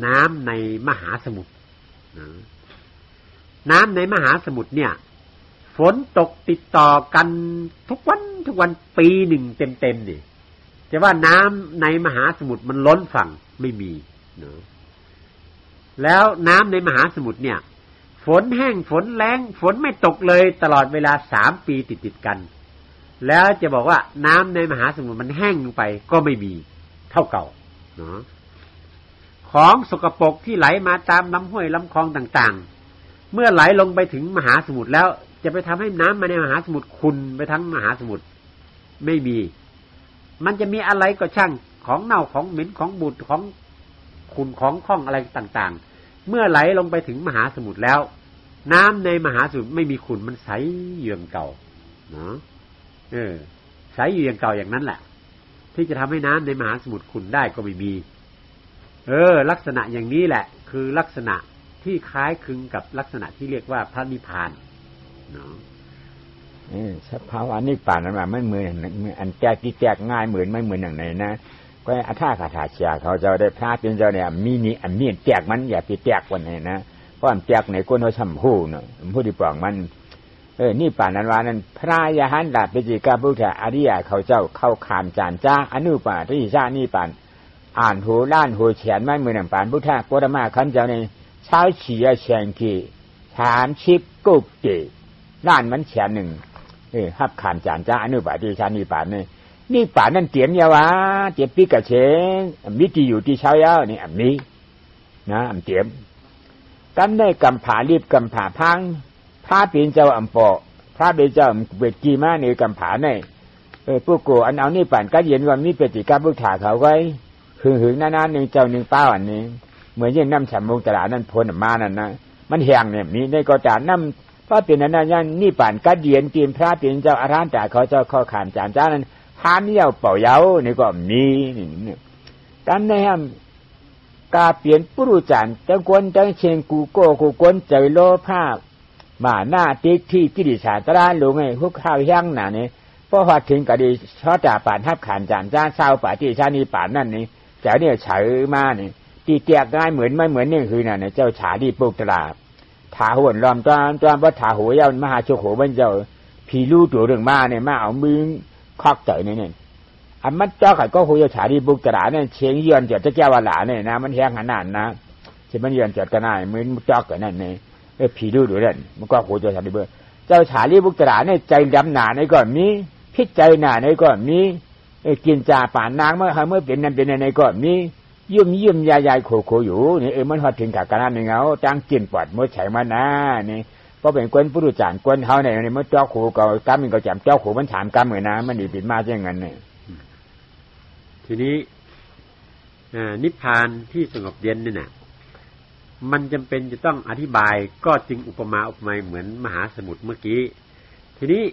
น้ำในมหาสมุทรน้ำในมหาสมุทรเนี่ยฝนตกติดต่อกันทุกวันปีหนึ่งเต็มนี่แต่ว่าน้ำในมหาสมุทรมันล้นฝั่งไม่มีเนาะแล้วน้ำในมหาสมุทรเนี่ยฝนแห้งฝนแล้งฝนไม่ตกเลยตลอดเวลา3 ปีติดกันแล้วจะบอกว่าน้ำในมหาสมุทรมันแห้งลงไปก็ไม่มีเท่าเก่าเนาะของสกปรกที่ไหลมาตามลำห้วยลำคลองต่างๆเมื่อไหลลงไปถึงมหาสมุทรแล้วจะไปทำให้น้ำมาในมหาสมุทรขุ่นไปทั้งมหาสมุทรไม่มีมันจะมีอะไรก็ช่างของเน่าของเหม็นของบูดของขุ่นของข้องอะไรต่างๆเมื่อไหลลงไปถึงมหาสมุทรแล้วน้ำในมหาสมุทรไม่มีขุ่นมันใสเยืองเก่าเนาะใสอยู่อย่างเก่าอย่างนั้นแหละที่จะทำให้น้ำในมหาสมุทรขุ่นได้ก็ไม่มีลักษณะอย่างนี้แหละคือลักษณะที่คล้ายคลึงกับลักษณะที่เรียกว่าพระนิพพานเนาะสภาวะนิพพานนั้นไม่เหมือนอันแตกที่แตกง่ายเหมือนไม่เหมือนอย่างไหนนะก็อัฏฐคาถาเชียเขาจะได้พระเป็นเจ้าเนี่ยมีนี่อันนี้แตกมันอย่าไปแตกวันไหนนะเพราะอันแตกในก้นเขาช่ำหูเนาะผู้ที่ปองมันนี่ป่านนั้นว่านั้นพระยาหันดาปิจิกาพุทธอริยะเขาเจ้าเข้าขามจานจ้าอนุปาทิชานี่ป่านอ่านหูล้านหูเฉียนไม่เหมือนป่านพุทธะโกรมาขันเจ้าในเช้าเฉียเฉียนกี30 กุบเจล้านมันเฉียนหนึ่งฮับขามจานจ้าอนุปาทิชานี่ป่านนี่ป่านนั้นเตียนยาวะเตียปีกะเชงมิติอยู่ที่เช้ายาวนี่อันนี้นะอันเตียมกันได้กำผารีบกำผาพังพระเป็นเจ้าอำปอพระเป็นเจ้าเวทกีมาในกำผาในผู้โกอันเอานี่ป่านก็เย็นว่ามีปฏิกาพุทธาเขาไว้หึงนานๆหนึ่งเจ้าหนึ่งเป้าอันนี้เหมือนอย่างน้ำฉ่ำมงตลาดนั่นพ้นมานั่นนะมันแห้งเนี่ยมีในก็จานน้ำพระเป็นนั้นยันนี่ป่านก็เย็นเตรียมพระเป็นเจ้าอาราธนาเขาเจ้าข้อขานจานจ้านั้นหานเย้าเป่าเย้านี่ก็มีนี่กันในห้ามกาเปลี่ยนปุรุจันจังกวนจังเชงกูโก้กูกวนใจโลภา มาหน้าติ๊กที่กิริชาตราหลวงไอ้พวกข้าวย่างน่ะนี่พอว่าถึงกะดีชอตาป่านทับขานจานจ้าเศร้าป่าที่ชานีป่านนั่นนี่เจ้าเนี่ยเฉยมานี่ตีเตียกง่ายเหมือนไม่เหมือนนี่คือน่ะเนี่ยเจ้าฉาดีปุกตลาดถาหวนล้อมจอมว่าถาหัวยาวมหาโชคโหมันเจ้าผีรู้ตัวเรื่องมาเนี่ยมาเอามือคอกเตยเนี่ยอันมันเจ้าไข่ก็หัวฉาดีปุกตลาดเนี่ยเชียงเยือนจอดจะแก้ววาหลาเนี่ยนะมันแห้งขนาดนะที่มันเยือนจอดกันได้มือเจ้ากันนั่นเนี่ยผีรู้ตัวนั่นมันก็หัวเจ้าฉาดีเบอร์เจ้าฉาดีปุกตลาดเนี่ยใจดำหนาในก่อนนี้พิจัยหนาในก่อนนี้กินจ่าป่านนางเมื่อเป็นนั่นเป็นในก่อนนี้ยิ้มยายโคอยู่นี่มันฮอดถึงกับการนั่นเงาจังกินปอดมดไฉมานะนี่เพราะเป็นคนผู้รู้จักคนเฮาเนี่ยมันเจ้าขู่ก็กำมันก็จำเจ้าขู่มันถามกำเหมือนนะมันดีปิดมาอย่างนั้นเนี่ยทีนี้นิพพานที่สงบเย็นนี่น่ะมันจำเป็นจะต้องอธิบายก็จึงอุปมาอุปไมยเหมือนมหาสมุทรเมื่อกี้ทีนี้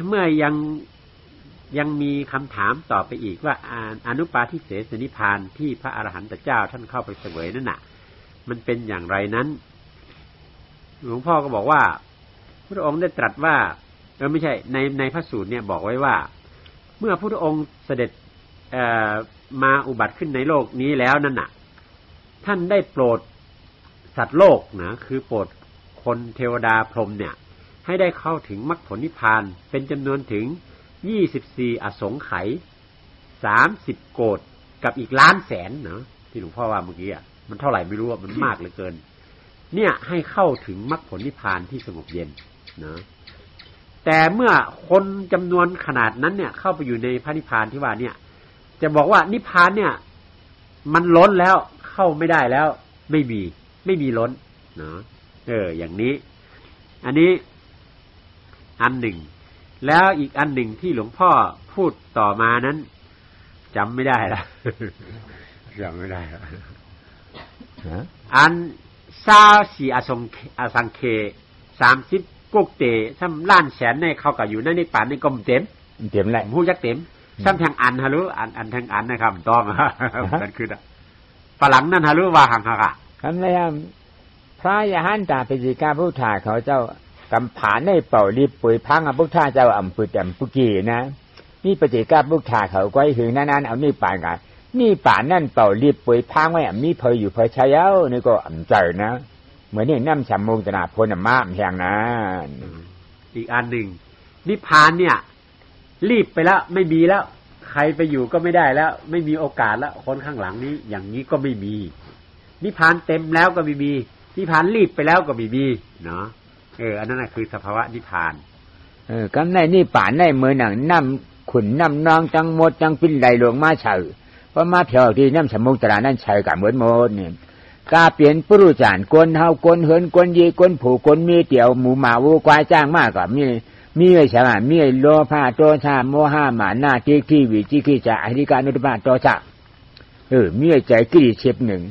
เมื่อยังมีคำถามต่อไปอีกว่าอนุปาทิเสสนิพพานที่พระอรหันตเจ้าท่านเข้าไปเสวยนั่นน่ะมันเป็นอย่างไรนั้นหลวงพ่อก็บอกว่าพระองค์ได้ตรัสว่าไม่ใช่ในพระสูตรเนี่ยบอกไว้ว่าเมื่อพระองค์เสด็จมาอุบัติขึ้นในโลกนี้แล้วนั่นน่ะท่านได้โปรดสัตว์โลกนะคือโปรดคนเทวดาพรหมเนี่ยให้ได้เข้าถึงมรรคผลนิพพานเป็นจำนวนถึง24อสงไขย30โกฏกับอีกล้านแสนเนาะที่หลวงพ่อว่าเมื่อกี้มันเท่าไหร่ไม่รู้มันมากเหลือเกินเนี่ยให้เข้าถึงมรรคผลนิพพานที่สงบเย็นนะแต่เมื่อคนจำนวนขนาดนั้นเนี่ยเข้าไปอยู่ในพระนิพพานที่ว่าเนี่ยจะบอกว่านิพพานเนี่ยมันล้นแล้วเข้าไม่ได้แล้วไม่มีล้นเนาะอย่างนี้อันนี้อันหนึ่งแล้วอีกอันหนึ่งที่หลวงพ่อพูดต่อมานั้นจำไม่ได้ละจำไม่ได้ละอัน24อสังเค30กุกเตซ้ำล้านแสนในเขาก็อยู่ในนิพพานในกลมเต็มแหละฮู้จักเต็มซ้ำทางอันฮะรู้อันทางอันนะครับต้องนั่นคือฝรั่งนั่นฮะรู้ว่าหังฮะคำนี้พระยาหันตาปิจิกาพุทธาเขาเจ้ากำผาในเป่ารีบปุ๋ยพังพุทธาเจ้าอ่ำปุจำปุกีนะนี่ปิจิกาพุทธาเขาก็ถึงนั้นเอานี่ป่านกันนี่ป่านนั่นเป่ารีบปุ๋ยพังไว้มีเพยอยู่เพยชายเอานี่ก็อ่ำใจนะเหมือนนี่น้ำฉ่ำมุงตนาพลมาแห่งนั้นอีกอันหนึ่งนิพพานเนี่ยรีบไปแล้วไม่มีแล้วใครไปอยู่ก็ไม่ได้แล้วไม่มีโอกาสแล้วคนข้างหลังนี้อย่างนี้ก็ไม่มีนิพพานเต็มแล้วก็ไม่มีนิพพานรีบไปแล้วก็ไม่มีเนาะอันนั้นคือสภาวะนิพพานกำในนี่ป่านในมือหนังน้ำขุนน้ำนองจังหมดจังปิ้นไหลหลวงมาเฉยเพราะมาเพียวที่น้ำฉ่ำมุงตรานั่นเฉยกับเหมือนหมดเนี่ยกาเปลี่ยนปรุจานกวนเฮากวนเหินกวนยีกวนผูกวนมีเตี่ยวหมูหมาวัวควายจ้างมากกว่ามีไอ้ฉลาดมีโลภะโทสะโมหะหมาหน้าที่วิจิกิจจะอธิการนุตบะโทสะมีไอ้ใจกิเลสชิบหนึ่ง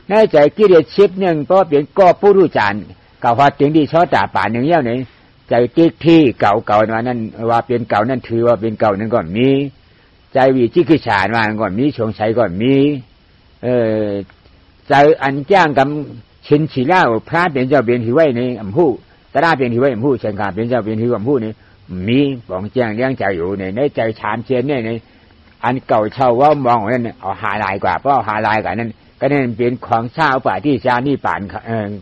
ในใจกิเลสชิบหนึ่งเพราะเปลี่ยนก็ปรุจานเก่าพอถึงที่ชอตาป่าหนึ่งเย้าเนี่ยใจที่เก่านั้นว่าเป็นเก่านั้นถือว่าเป็นเก่านั้นก่อนมีใจวิจิกิจฉาว่าก่อนมีชงชัยก่อนมีใจอันจ้างกับชินฉีเล่าพระเป็นเจ้าเป็นถือไว้ในอำหูตราเป็นถือไว้อำหูเชิงการเป็นเจ้าเป็นถืออำหูนี่มีบอกแจ้งเลี้ยงใจอยู่ในใจชานเชียนเนี่ยในอันเก่าเช่าว่ามองนั่นเอาหาลายกว่าเพราะหาลายกว่านั้นก็นั่นเป็นของเช่าป่าที่ชานี่ป่าน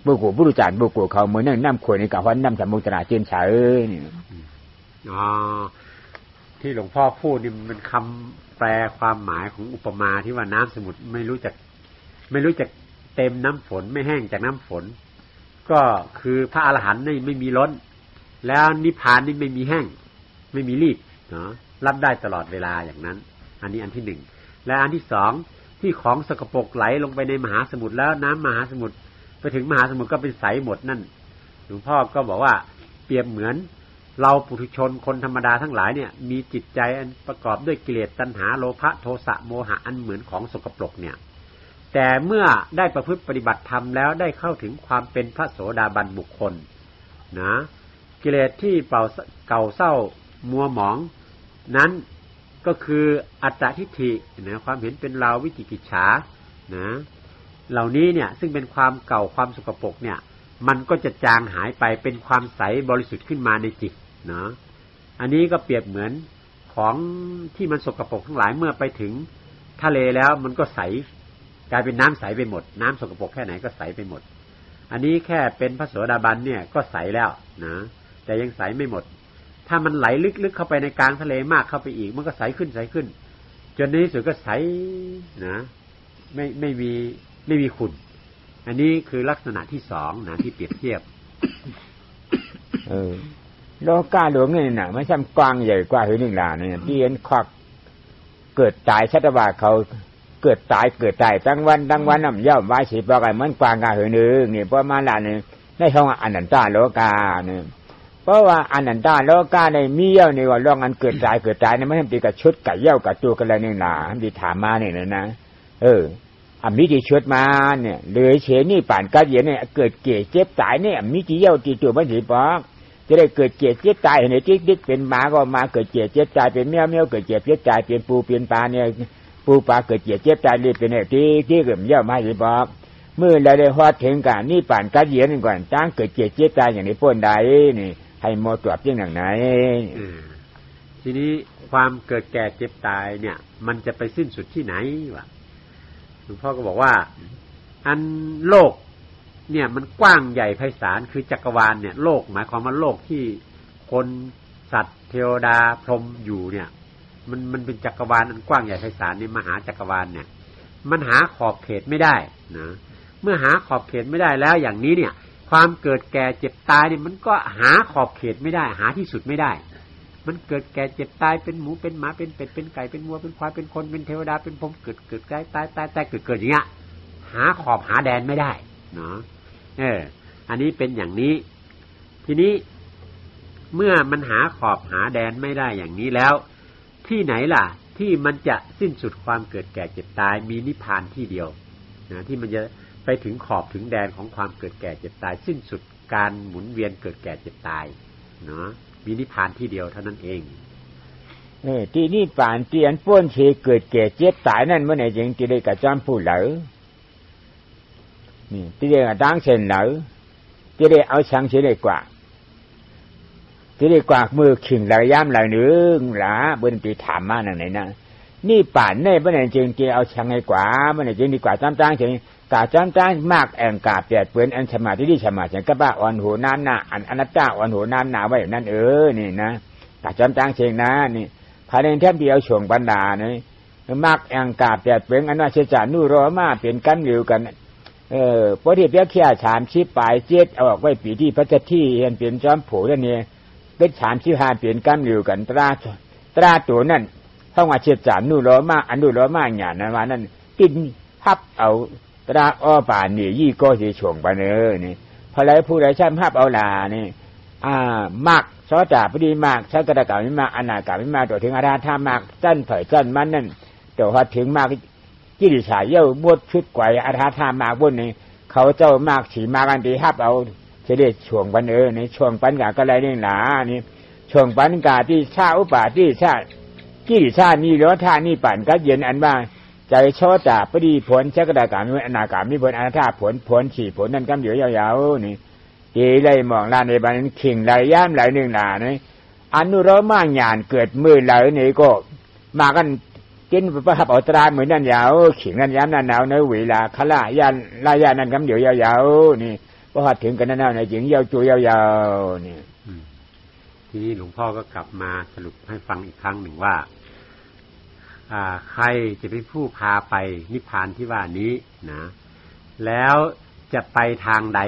บุกุบุรุษานบุกุเขาเหมือนนั่งน้ำขวดในกับวันน้ำสมุทราเจียนเฉยนี่ที่หลวงพ่อพูดนี่มันคำแปลความหมายของอุปมาที่ว่าน้ำสมุทรไม่รู้จักเต็มน้ำฝนไม่แห้งจากน้ำฝนก็คือพระอรหันต์นี่ไม่มีล้นแล้วนิพพานนี่ไม่มีแห้งไม่มีรีบเนาะรับได้ตลอดเวลาอย่างนั้นอันนี้อันที่หนึ่งและอันที่สองที่ของสกปรกไหลลงไปในมหาสมุทรแล้วน้ำมหาสมุทรไปถึงมหาสมุทรก็เป็นใสหมดนั่นหลวงพ่อก็บอกว่าเปรียบเหมือนเราปุถุชนคนธรรมดาทั้งหลายเนี่ยมีจิตใจอันประกอบด้วยกิเลสตัณหาโลภะโทสะโมหะอันเหมือนของสกปรกเนี่ยแต่เมื่อได้ประพฤติปฏิบัติธรรมแล้วได้เข้าถึงความเป็นพระโสดาบันบุคคลนะกิเลสที่เก่าเศร้ามัวหมองนั้นก็คืออัตตทิฏฐินะความเห็นเป็นเราวิจิกิจฉานะเหล่านี้เนี่ยซึ่งเป็นความเก่าความสกปรกเนี่ย มันก็จะจางหายไปเป็นความใสบริสุทธิ์ขึ้นมาในจิตเนาะอันนี้ก็เปรียบเหมือนของที่มันสกปรกทั้งหลายเมื่อไปถึงทะเลแล้วมันก็ใสกลายเป็นน้ำใสไปหมดน้ำสกปรกแค่ไหนก็ใสไปหมดอันนี้แค่เป็นพระโสดาบันเนี่ยก็ใสแล้วนะแต่ยังใสไม่หมดถ้ามันไหลลึกๆเข้าไปในกลางทะเลมากเข้าไปอีกมันก็ใสขึ้นจนในที่สุดก็ใสนะไม่มีขุ่นอันนี้คือลักษณะที่สองนะที่เปรียบเทียบโลกาหลวงนี่น่ะไม่ใช่กว้างใหญ่กว่าหือหนึ่งหลาเนี่ยที่เห็นควักเกิดตายชัตวาเขาเกิดตายตั้งวันน่ะย่อมว่าสิบ่กันมันกว้างกว่าหือนึงนี่ประมาณละนี่ในห้องอนันตาโลกาเนี่ยเพราะว่าอนันตาโลกาในมีเย่านี่ว่าเรื่องอันเกิดตายเนี่ยมันติกับชุดกับเย่ากับตัวกันอะไรนี่ล่ะมันสิถามมาเนี่ยนะมีที่ชุดมาเนี่ยเลยเฉนี่ป่านกัดเย็นเนี่ยเกิดเกี่ยเจ็บตายเนี่ยมีที่เย่าที่ตัวมันสิปอกจะได้เกิดเกี่ยเจ็บตายเห็นดิ๊กเป็นหมาก็มาเกิดเกี่ยเจ็บตายเป็นแมวเกิดเกี่ยเจ็บตายเป็นปูเป็นปลาเนี่ยปูปลาเกิดเกี่ยเจ็บตายรีบเป็นเนี่ยที่เกิดเย่ามาสิปอกเมื่อเราได้ฮอดถึงกันนี่ป่านกัดเย็นก่อนจ้างเกิดเกี่ยเจ็บตายอย่างนี้พ้นใดนี่ให้โมตรวจยังอย่างไหนทีนี้ความเกิดแก่เจ็บตายเนี่ยมันจะไปสิ้นสุดที่ไหนวะหลวงพ่อก็บอกว่าอันโลกเนี่ยมันกว้างใหญ่ไพศาลคือจักรวาลเนี่ยโลกหมายความว่าโลกที่คนสัตว์เทวดาพรหมอยู่เนี่ยมันเป็นจักรวาลอันกว้างใหญ่ไพศาลในมหาจักรวาลเนี่ยมันหาขอบเขตไม่ได้นะเมื่อหาขอบเขตไม่ได้แล้วอย่างนี้เนี่ยความเกิดแก่เจ็บตายเนี่ยมันก็หาขอบเขตไม่ได้หาที่สุดไม่ได้มันเกิดแก่เจ็บตายเป็นหมูเป็นหมาเป็นเป็ดเป็นไก่เป็นวัวเป็นควายเป็นคนเป็นเทวดาเป็นพรหมเกิดตายเกิดอย่างเงี้ยหาขอบหาแดนไม่ได้เนาะอันนี้เป็นอย่างนี้ทีนี้เมื่อมันหาขอบหาแดนไม่ได้อย่างนี้แล้วที่ไหนล่ะที่มันจะสิ้นสุดความเกิดแก่เจ็บตายมีนิพพานที่เดียวนะที่มันจะไปถึงขอบถึงแดนของความเกิดแก่เจ็บตายสิ้นสุดการหมุนเวียนเกิดแก่เจ็บตายเนาะมีนิพพานที่เดียวเท่านั้นเองที่นิพพานที่อันพ้นเฉเกิดแก่เจ็บตายนั่นเมื่อไหร่จึงที่ได้กระจำผู้เหลอนี่ที่ได้กระดังเส้นเหลอที่ได้เอาชังเฉยกว่าที่ได้กวากมือขิงไหลย้ำไหลหนึ่งหลาบนตีถามมาหนังไหนนะนี่ป่านเมื่อไหร่จึงที่เอาชังให้กว่าเมื่อไหร่จึงดีกว่าจ้ำจ้างเฉยกาจ้ำจ้างมากแองกาเปียดเปลือนอันสมาธิที่สมาธิก็บ้าอ่อนหูน้ำหน้าอันอนัตตาอ่อนหูน้ำหนาไว้นั่นนี่นะกาจ้ำจ้างเฉยนะนี่ภายในแท่นเดียวช่วงบรรดาเนี่ยมากแองกาเปียดเปลือนอันว่าเชจานู่รอมาเปลี่ยนกันอยู่กันพอที่เปียกเขี้ยฉามชี้ปลายเจ็ดเอาออกไว้ปีที่พัชที่เห็นเปลี่ยนจอมผูนั่นเนี่ยเป็นฉามชี้หาเปลี่ยนกันอยู่กันตราตัวนั่นเข้ามาเชจานู่รอมาอันนู่รอมาหยาดนั้นว่านั่นกินพับเอาตราอ้อป่านนี่ยี่ก็สิช่วงปานนี่พอไรผู้ใดช่ำพับเอาลานี่มากซอจ่าพอดีมากใช้กระดาษไม่มากอนาคาไม่มากตัวถึงอาราธามากจันเผยจันมันนั่นตัวพอถึงมากกิริสายเย้าบวชชุดไกวอาราธามากบนนี่เขาเจ้ามากฉีมากันตีฮับเอาเฉลี่ยช่วงปันในช่วงปันกาก็ไรนี่หนานี่ช่วงปันกาที่ชาอุปาที่ชากิริชานี่ล้อท่านี่ปั่นก็เย็นอันบ้าใจชอจ่าพอดีผลใช้กระดาษกาไม่อนาคาไม่ผลอนาธาผลฉีผลนั่นกำเดียวยาวๆนี่ตีเลยมองลานในบ้านขิงไหลย่ำไหลหนึ่งหนานี่อนุรมางหยานเกิดมือไหลนี่ก็มากันกินประหับอัตราเหมือนนั่นยาวขิงนั่นย้ำนั่นหนาวในเวลาขล่ายันลายานั่นกำเดียวยาวๆนี่พอถึงกันนั่นในจิงยาวจูยาวๆนี่ทีนี้หลวงพ่อก็กลับมาสรุปให้ฟังอีกครั้งหนึ่งว่าใครจะเป็นผู้พาไปนิพพานที่ว่านี้นะแล้วจะไปทางใด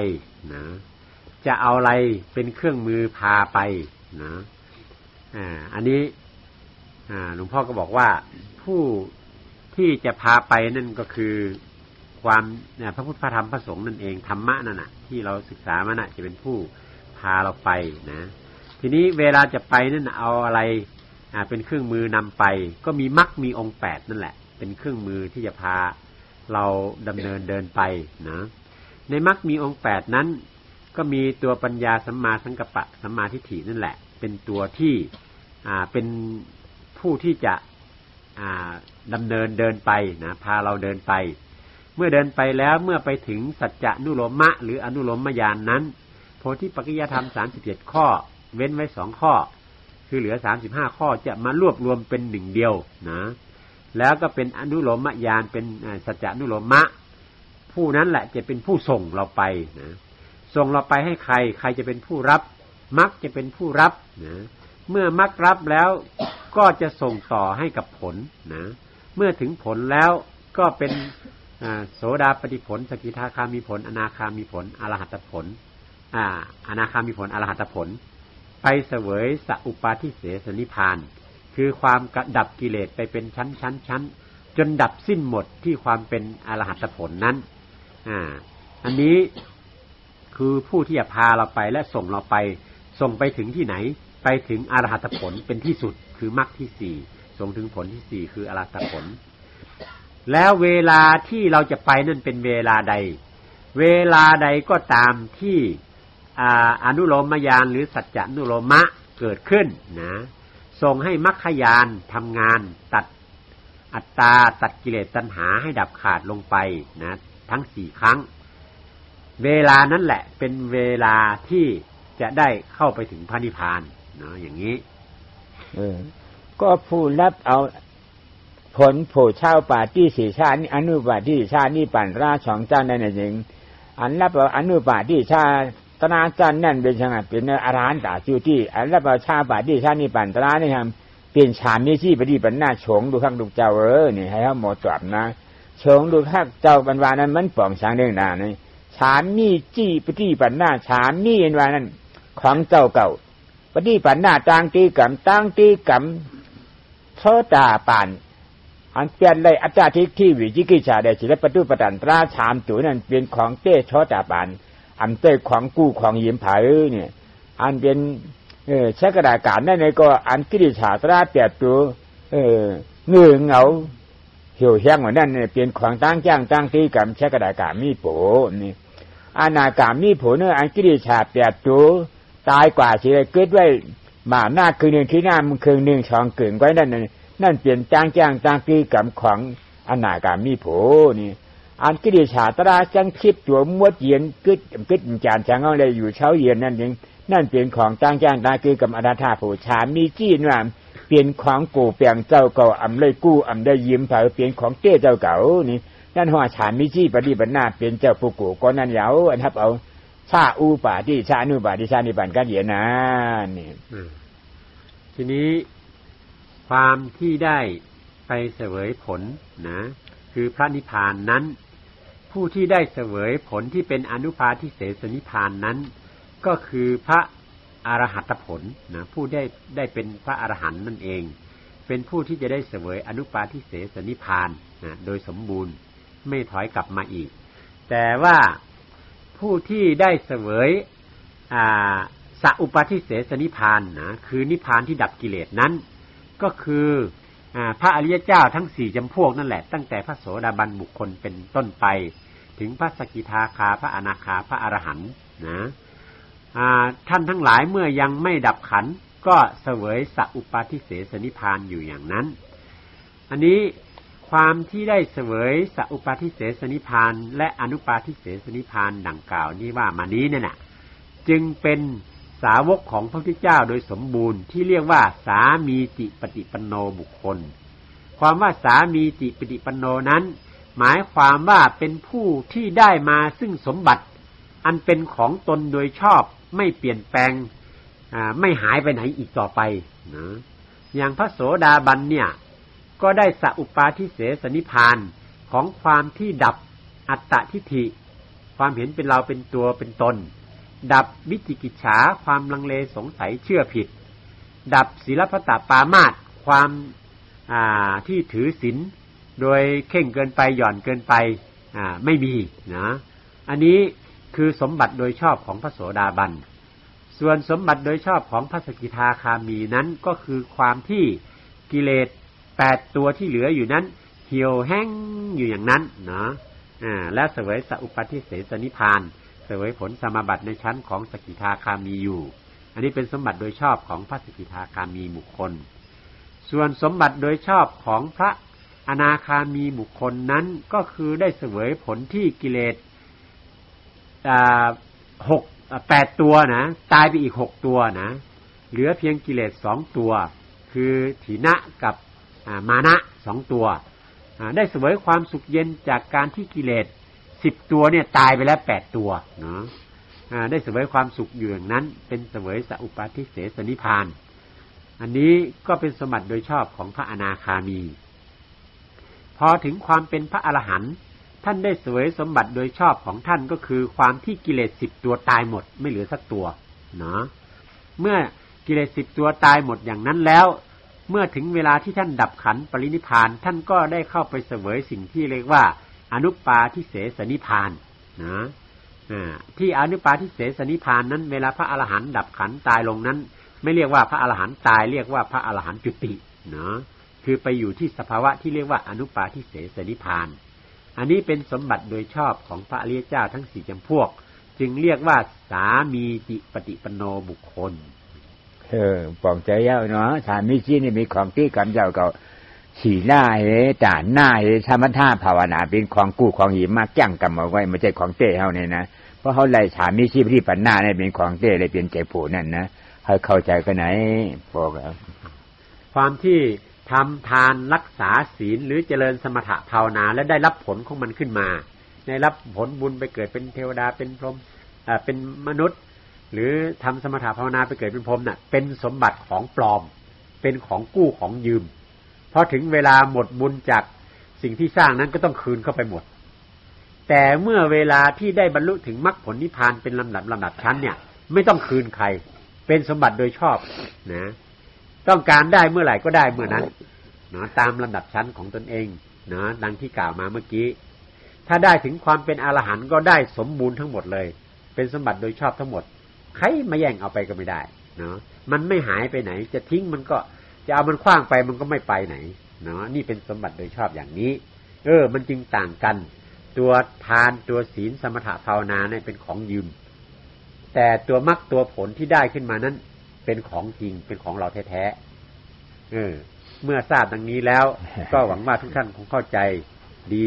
นะจะเอาอะไรเป็นเครื่องมือพาไปนะอันนี้หลวงพ่อก็บอกว่าผู้ที่จะพาไปนั่นก็คือความพระพุทธพระธรรมพระสงฆ์นั่นเองธรรมะนั่นน่ะที่เราศึกษามาน่ะจะเป็นผู้พาเราไปนะทีนี้เวลาจะไปนั่นเอาอะไรเป็นเครื่องมือนำไปก็มีมรรคมีองค์8นั่นแหละเป็นเครื่องมือที่จะพาเราดำเนินเดินไปนะในมรรคมีองค์8นั้นก็มีตัวปัญญาสัมมาสังกัปปะสัมมาทิฏฐินั่นแหละเป็นตัวที่เป็นผู้ที่จะดำเนินเดินไปนะพาเราเดินไป เมื่อเดินไปแล้วเมื่อไปถึงสัจจะนุโลมะหรืออนุโลมญาณ นั้นโพธิปัจจยธรรม37ข้อเว้นไว้2ข้อคือเหลือ35ข้อจะมารวบรวมเป็นหนึ่งเดียวนะแล้วก็เป็นอนุโลมญาณเป็นสัจจะนุโลมะผู้นั้นแหละจะเป็นผู้ส่งเราไปนะส่งเราไปให้ใครใครจะเป็นผู้รับมรรคจะเป็นผู้รับนะเมื่อมรรครับแล้วก็จะส่งต่อให้กับผลนะเมื่อถึงผลแล้วก็เป็นโสดาปัตติผลสกิทาคามีผลอนาคามีผลอรหัตผลอนาคามีผลอรหัตผลไปเสวยสัอุปาทิเสสนิพพานคือความดับกิเลสไปเป็นชั้นจนดับสิ้นหมดที่ความเป็นอรหัตผลนั้นอันนี้คือผู้ที่จะพาเราไปและส่งเราไปส่งไปถึงที่ไหนไปถึงอรหัตผลเป็นที่สุดคือมรรคที่4ส่งถึงผลที่4คืออรหัตผลแล้วเวลาที่เราจะไปนั่นเป็นเวลาใดเวลาใดก็ตามที่อนุโลมญาณหรือสัจจะนุโลมะเกิดขึ้นนะส่งให้มรรคญาณทำงานตัดอัตตาตัดกิเลสตัณหาให้ดับขาดลงไปนะทั้ง4ครั้งเวลานั้นแหละเป็นเวลาที่จะได้เข้าไปถึงพระนิพพานเนาะอย่างนี้ก็ผู้รับเอาผลโผเช่าป่าที่สี่ชาติอนุปาทิชาตินี่ปั่นราชของเจ้านั่นเองอันรับเอาอนุปาทิชาตนาจันนั่นเป็นยังไงเป็นอรหันต์ตาจิวที่อันรับเอาชาป่าที่ชาตินี่ปั่นตรานี่ทำเปลี่ยนฉามนี่ที่ปฏิบัติหน้าฉงดูข้างดูเจ้านี่ให้เขาหมดจอบนะฉงดูข้างเจ้าบรรวานั้นมันป่องช้างเรื่องนานี่ฉามนี่จี้ปฏิบัติหน้าฉามนี่เอ็นวานั้นของเจ้าเก่าปฏิบัติหน้าตั้งตีกำตั้งตีกำโทตาปานอันเปลี่ยนเลยอาจารย์ที่วิจิกิจชาได้ศิลปตุปตันตราชามตัวนั้นเป็นของเต้โทตาปานอันเต้ของกู้ของยิมผาเนี่ยอันเป็นใช้กระดาษการนั่นเลยก็อันกิริชาตราเปียตัวเงือเหงาเหี่ยวแห้งเหมือนนั่นเนี่ยเป็นของตั้งจ้างตั้งตีกำใช้กระดาษการมีโผนี่อนาคามีโผเนี่ยอันกิริชาเปียตัวตายกว่าสิเลยเกิดไว้มาหน้าคือหนึ่งที่หน้ามันคือหนึ่งช่องกึ่งไว้นั่นเปลี่ยนจ้างตั้งตีกำของอนาคามีโผนี่อันกิริชาตราจังคลิปตัวมวดเย็นกึดจานจังเอาเลยอยู่เช้าเย็นนั่นเองนั่นเปลี่ยนของตั้งตั้งตีกำอนาถาโผชามีจี้นว่าเปลี่ยนของกูเปลี่ยนเจ้าเก่าอำเลยกู้อำได้ยิ้มเผาเปลี่ยนของเจ้เจ้าเก่านี่นั่นหัวฉามิจี้ปฏิบัติหน้าเป็นเจ้าผู้กูก็นั่นเหยาอันทับเอาชาอูป่าที่ชาอนุป่าที่ชานิบันกันเหยียนะนี่ทีนี้ความที่ได้ไปเสวยผลนะคือพระนิพพานนั้นผู้ที่ได้เสวยผลที่เป็นอนุปาทิเสสนิพพานนั้นก็คือพระอรหัตผลนะผู้ได้เป็นพระอรหันต์นั่นเองเป็นผู้ที่จะได้เสวยอนุปาทิเสสนิพพานนะโดยสมบูรณ์ไม่ถอยกลับมาอีกแต่ว่าผู้ที่ได้เสวยสัอุปาทิเสสนิพพานนะคือนิพพานที่ดับกิเลสนั้นก็คือพระอริยเจ้าทั้ง4จำพวกนั่นแหละตั้งแต่พระโสดาบันบุคคลเป็นต้นไปถึงพระสกิทาคาพระอนาคาพระอรหันต์นะท่านทั้งหลายเมื่อยังไม่ดับขันธ์ก็เสวยสัอุปาทิเสสนิพพานอยู่อย่างนั้นอันนี้ความที่ได้เสวยสัอุปาทิเสสนิพพานและอนุปาทิเสสนิพพานดังกล่าวนี้ว่ามานี้เนี่ยนะจึงเป็นสาวกของพระพุทธเจ้าโดยสมบูรณ์ที่เรียกว่าสามีจิปฏิปันโนบุคคลความว่าสามีจิปฏิปันโนนั้นหมายความว่าเป็นผู้ที่ได้มาซึ่งสมบัติอันเป็นของตนโดยชอบไม่เปลี่ยนแปลงไม่หายไปไหนอีกต่อไปนะอย่างพระโสดาบันเนี่ยก็ได้สัอุปาทิเสสนิพพานของความที่ดับอัตตทิฏฐิความเห็นเป็นเราเป็นตัวเป็นตนดับวิจิกิจฉาความลังเลสงสัยเชื่อผิดดับศีลพัตตปามาสความที่ถือศีลโดยเข่งเกินไปหย่อนเกินไปไม่มีนะอันนี้คือสมบัติโดยชอบของพระโสดาบันส่วนสมบัติโดยชอบของพระสกิทาคามีนั้นก็คือความที่กิเลส8ตัวที่เหลืออยู่นั้นเหี่ยวแห้งอยู่อย่างนั้นเนาะและเสวยสัอุปาทิเสสนิพพานเสวยผลสมาบัติในชั้นของสกิทาคามีอยู่อันนี้เป็นสมบัติโดยชอบของพระสกิทาคามีบุคคลส่วนสมบัติโดยชอบของพระ อนาคามีบุคคลนั้นก็คือได้เสวยผลที่กิเลส8 ตัวนะตายไปอีก6 ตัวนะเหลือเพียงกิเลส2 ตัวคือถีนะกับมานะ2 ตัวได้เสวยความสุขเย็นจากการที่กิเลส10 ตัวเนี่ยตายไปแล้ว8 ตัวเนาะได้เสวยความสุขอยู่อย่างนั้นเป็นเสวยสัพปาทิเสสนิพพานอันนี้ก็เป็นสมบัติโดยชอบของพระอนาคามีพอถึงความเป็นพระอรหันต์ท่านได้เสวยสมบัติโดยชอบของท่านก็คือความที่กิเลส10 ตัวตายหมดไม่เหลือสักตัวเนาะเมื่อกิเลส10 ตัวตายหมดอย่างนั้นแล้วเมื่อถึงเวลาที่ท่านดับขันธ์ปรินิพพานท่านก็ได้เข้าไปเสวยสิ่งที่เรียกว่าอนุปาทิเสสนิพพานนะที่อนุปาทิเสสนิพพานนั้นเวลาพระอรหันต์ดับขันธ์ตายลงนั้นไม่เรียกว่าพระอรหันต์ตายเรียกว่าพระอรหันต์จุติเนาะคือไปอยู่ที่สภาวะที่เรียกว่าอนุปาทิเสสนิพพานอันนี้เป็นสมบัติโดยชอบของพระอริยเจ้าทั้ง4 จำพวกจึงเรียกว่าสามีจิปฏิปันโนบุคคลปองใจเย้าเนาะสามีจีนี่มีของที่กำเจ้าก็ฉี่หน้าจานหน้าสมถะภาวนาเป็นของกู้ของหิมากจั่งกำเอาไว้ไม่ใช่ของเต้เฮาเนี่ยนะเพราะเขาไล่สามีชีพที่ปัญหาเนี่ยเป็นของเต้เลยเป็นใจผู้นั่นนะให้เข้าใจกันไหนบอกแล้วความที่ทำทานรักษาศีลหรือเจริญสมถะภาวนาและได้รับผลของมันขึ้นมาได้รับผลบุญไปเกิดเป็นเทวดาเป็นพรหมเป็นมนุษย์หรือทำสมถะภาวนาไปเกิดเป็นพรหมน่ะเป็นสมบัติของปลอมเป็นของกู้ของยืมพอถึงเวลาหมดบุญจากสิ่งที่สร้างนั้นก็ต้องคืนเข้าไปหมดแต่เมื่อเวลาที่ได้บรรลุถึงมรรคผลนิพพานเป็นลำดับชั้นเนี่ยไม่ต้องคืนใครเป็นสมบัติโดยชอบนะต้องการได้เมื่อไหร่ก็ได้เมื่อนั้นเนาะตามลำดับชั้นของตนเองเนาะดังที่กล่าวมาเมื่อกี้ถ้าได้ถึงความเป็นอรหันต์ก็ได้สมบูรณ์ทั้งหมดเลยเป็นสมบัติโดยชอบทั้งหมดใครมาแย่งเอาไปก็ไม่ได้เนาะมันไม่หายไปไหนจะทิ้งมันก็จะเอามันขว้างไปมันก็ไม่ไปไหนเนาะนี่เป็นสมบัติโดยชอบอย่างนี้มันจึงต่างกันตัวทานตัวศีลสมถะภาวนาเนี่ยเป็นของยืมแต่ตัวมรรคตัวผลที่ได้ขึ้นมานั้นเป็นของจริงเป็นของเราแท้ๆเมื่อทราบดังนี้แล้ว ก็หวังว่าทุกท่านคงเข้าใจดี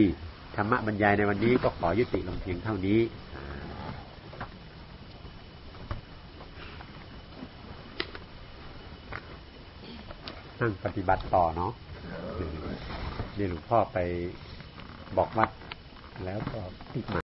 ธรรมะบรรยายในวันนี้ก็ขอยุติลงเพียงเท่านี้นั่งปฏิบัติต่อเนาะนี่หลวงพ่อไปบอกวัดแล้วก็ติดมา